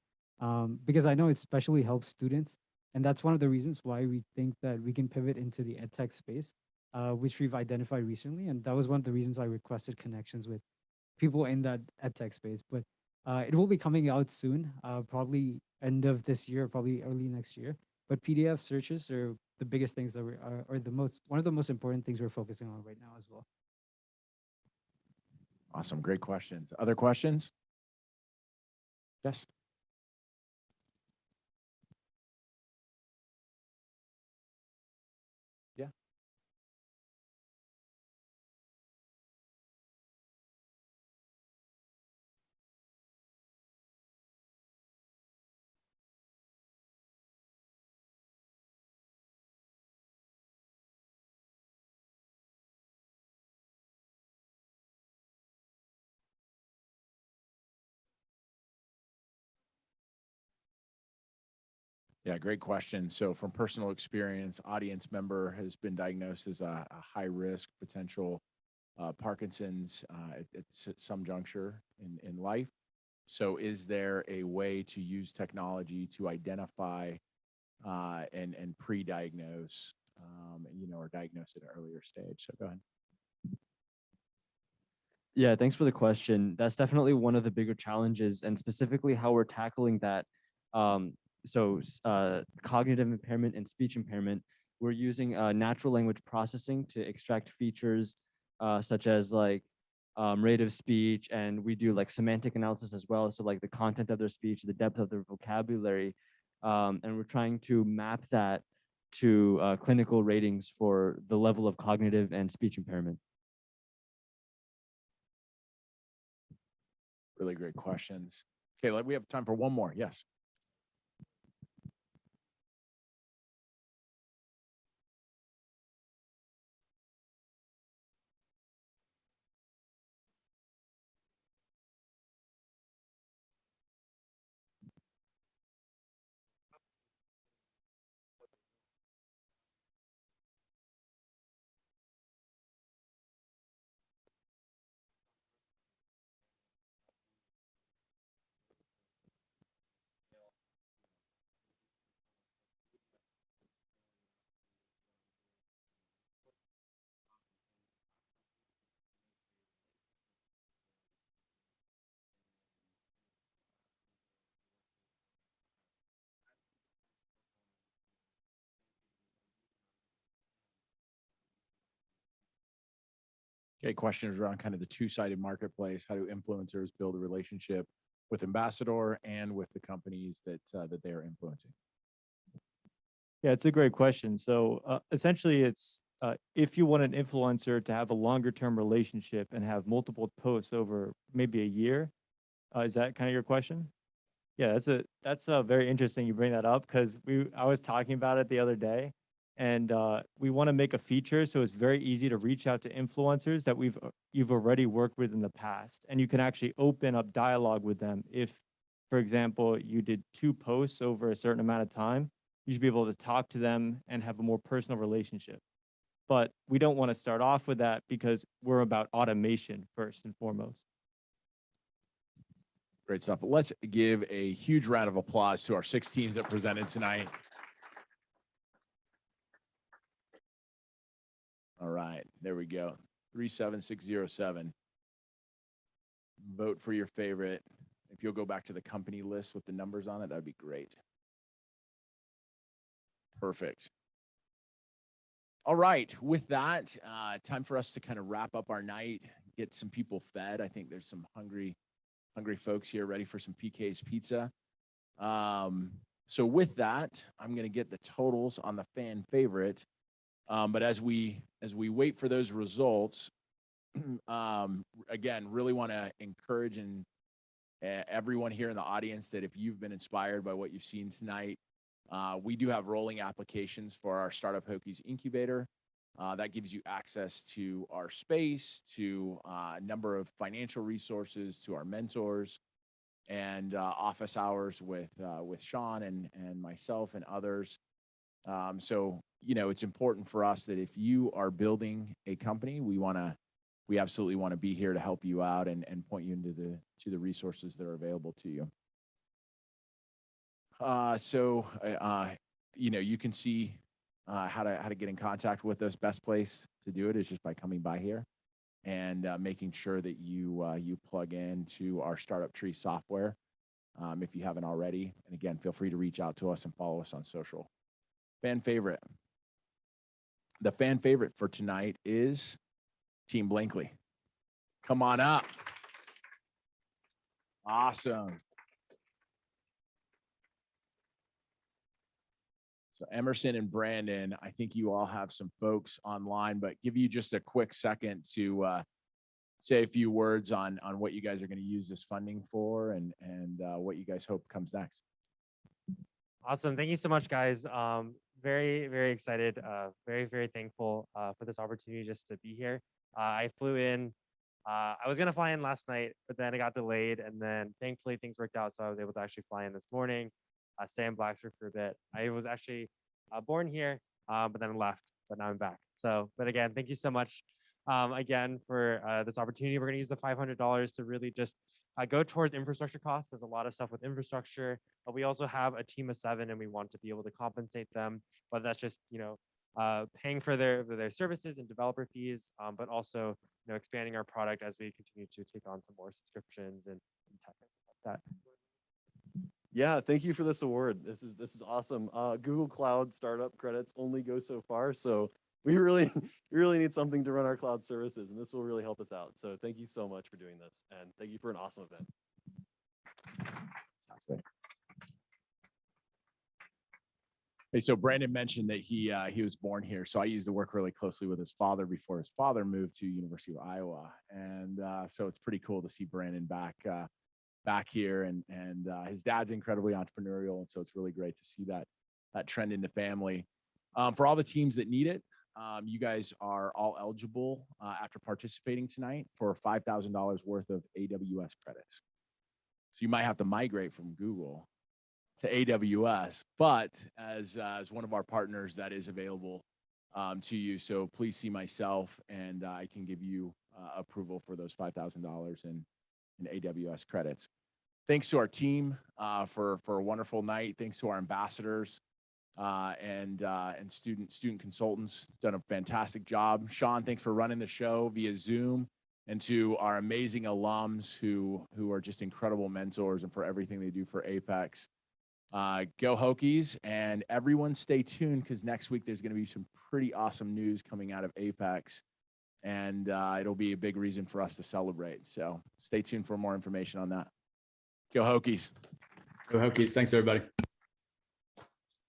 Because I know it especially helps students, and that's one of the reasons why we think that we can pivot into the edtech space, which we've identified recently, and that was one of the reasons I requested connections with people in that edtech space. But it will be coming out soon, probably end of this year, probably early next year. But PDF searches are the biggest things that one of the most important things we're focusing on right now as well. Awesome, great questions. Other questions? Yes. Yeah. Yeah, great question. So from personal experience, audience member has been diagnosed as a high risk potential Parkinson's at some juncture in life. So is there a way to use technology to identify and pre-diagnose, or diagnose at an earlier stage? So go ahead. Yeah, thanks for the question. That's definitely one of the bigger challenges, and specifically how we're tackling that. Cognitive impairment and speech impairment, we're using natural language processing to extract features such as like rate of speech, and we do like semantic analysis as well. So like the content of their speech, the depth of their vocabulary, and we're trying to map that to clinical ratings for the level of cognitive and speech impairment. Really great questions. Okay, we have time for one more. Yes. Okay, questions around kind of the two-sided marketplace. How do influencers build a relationship with Ambassador and with the companies that that they are influencing? Yeah, it's a great question. So essentially, it's if you want an influencer to have a longer term relationship and have multiple posts over maybe a year, is that kind of your question? Yeah, that's a very interesting you bring that up because I was talking about it the other day, and we want to make a feature so it's very easy to reach out to influencers that you've already worked with in the past, and you can actually open up dialogue with them. If, for example, you did 2 posts over a certain amount of time, you should be able to talk to them and have a more personal relationship. But we don't want to start off with that because we're about automation first and foremost. Great stuff. Let's give a huge round of applause to our 6 teams that presented tonight. All right, there we go. 37607. Vote for your favorite. If you'll go back to the company list with the numbers on it, that'd be great. Perfect. All right, with that, time for us to kind of wrap up our night, get some people fed. I think there's some hungry folks here ready for some PK's pizza. So with that, I'm going to get the totals on the fan favorite. But as we wait for those results, again, really want to encourage everyone here in the audience that if you've been inspired by what you've seen tonight, we do have rolling applications for our Startup Hokies incubator. That gives you access to our space, to a number of financial resources, to our mentors, and office hours with Sean and myself and others. So, it's important for us that if you are building a company, we absolutely want to be here to help you out and point you to the resources that are available to you. You can see how to get in contact with us. Best place to do it is just by coming by here and making sure that you plug into our Startup Tree software if you haven't already. And again, feel free to reach out to us and follow us on social. Fan favorite. The fan favorite for tonight is Team Blankley. Come on up. Awesome. So Emerson and Brandon, I think you all have some folks online, but give you just a quick second to say a few words on what you guys are going to use this funding for and what you guys hope comes next. Awesome. Thank you so much, guys. Very, very excited. Very, very thankful for this opportunity just to be here. I flew in. I was going to fly in last night, but then it got delayed. And then thankfully things worked out. So I was able to actually fly in this morning, stay in Blacksburg for a bit. I was actually born here, but then left, but now I'm back. So, but again, thank you so much again for this opportunity. We're going to use the $500 to really just go towards infrastructure costs. There's a lot of stuff with infrastructure, but we also have a team of 7 and we want to be able to compensate them, whether that's just, paying for their services and developer fees, but also, expanding our product as we continue to take on some more subscriptions and tech like that. Yeah, thank you for this award. This is awesome. Google Cloud startup credits only go so far, so we really need something to run our cloud services, and this will really help us out. So thank you so much for doing this, and thank you for an awesome event. Fantastic. Hey, so Brandon mentioned that he was born here. So I used to work really closely with his father before his father moved to University of Iowa, and so it's pretty cool to see Brandon back back here, and his dad's incredibly entrepreneurial, and so it's really great to see that trend in the family. For all the teams that need it, you guys are all eligible after participating tonight for $5,000 worth of AWS credits. So you might have to migrate from Google to AWS, but as one of our partners, that is available to you. So please see myself, and I can give you approval for those $5,000 in AWS credits. Thanks to our team for a wonderful night. Thanks to our ambassadors and student consultants, done a fantastic job. Sean, thanks for running the show via Zoom, and to our amazing alums who are just incredible mentors, and for everything they do for Apex. Go Hokies, and everyone stay tuned, because next week there's going to be some pretty awesome news coming out of Apex, and it'll be a big reason for us to celebrate. So stay tuned for more information on that. Go Hokies. Go Hokies. Thanks, everybody.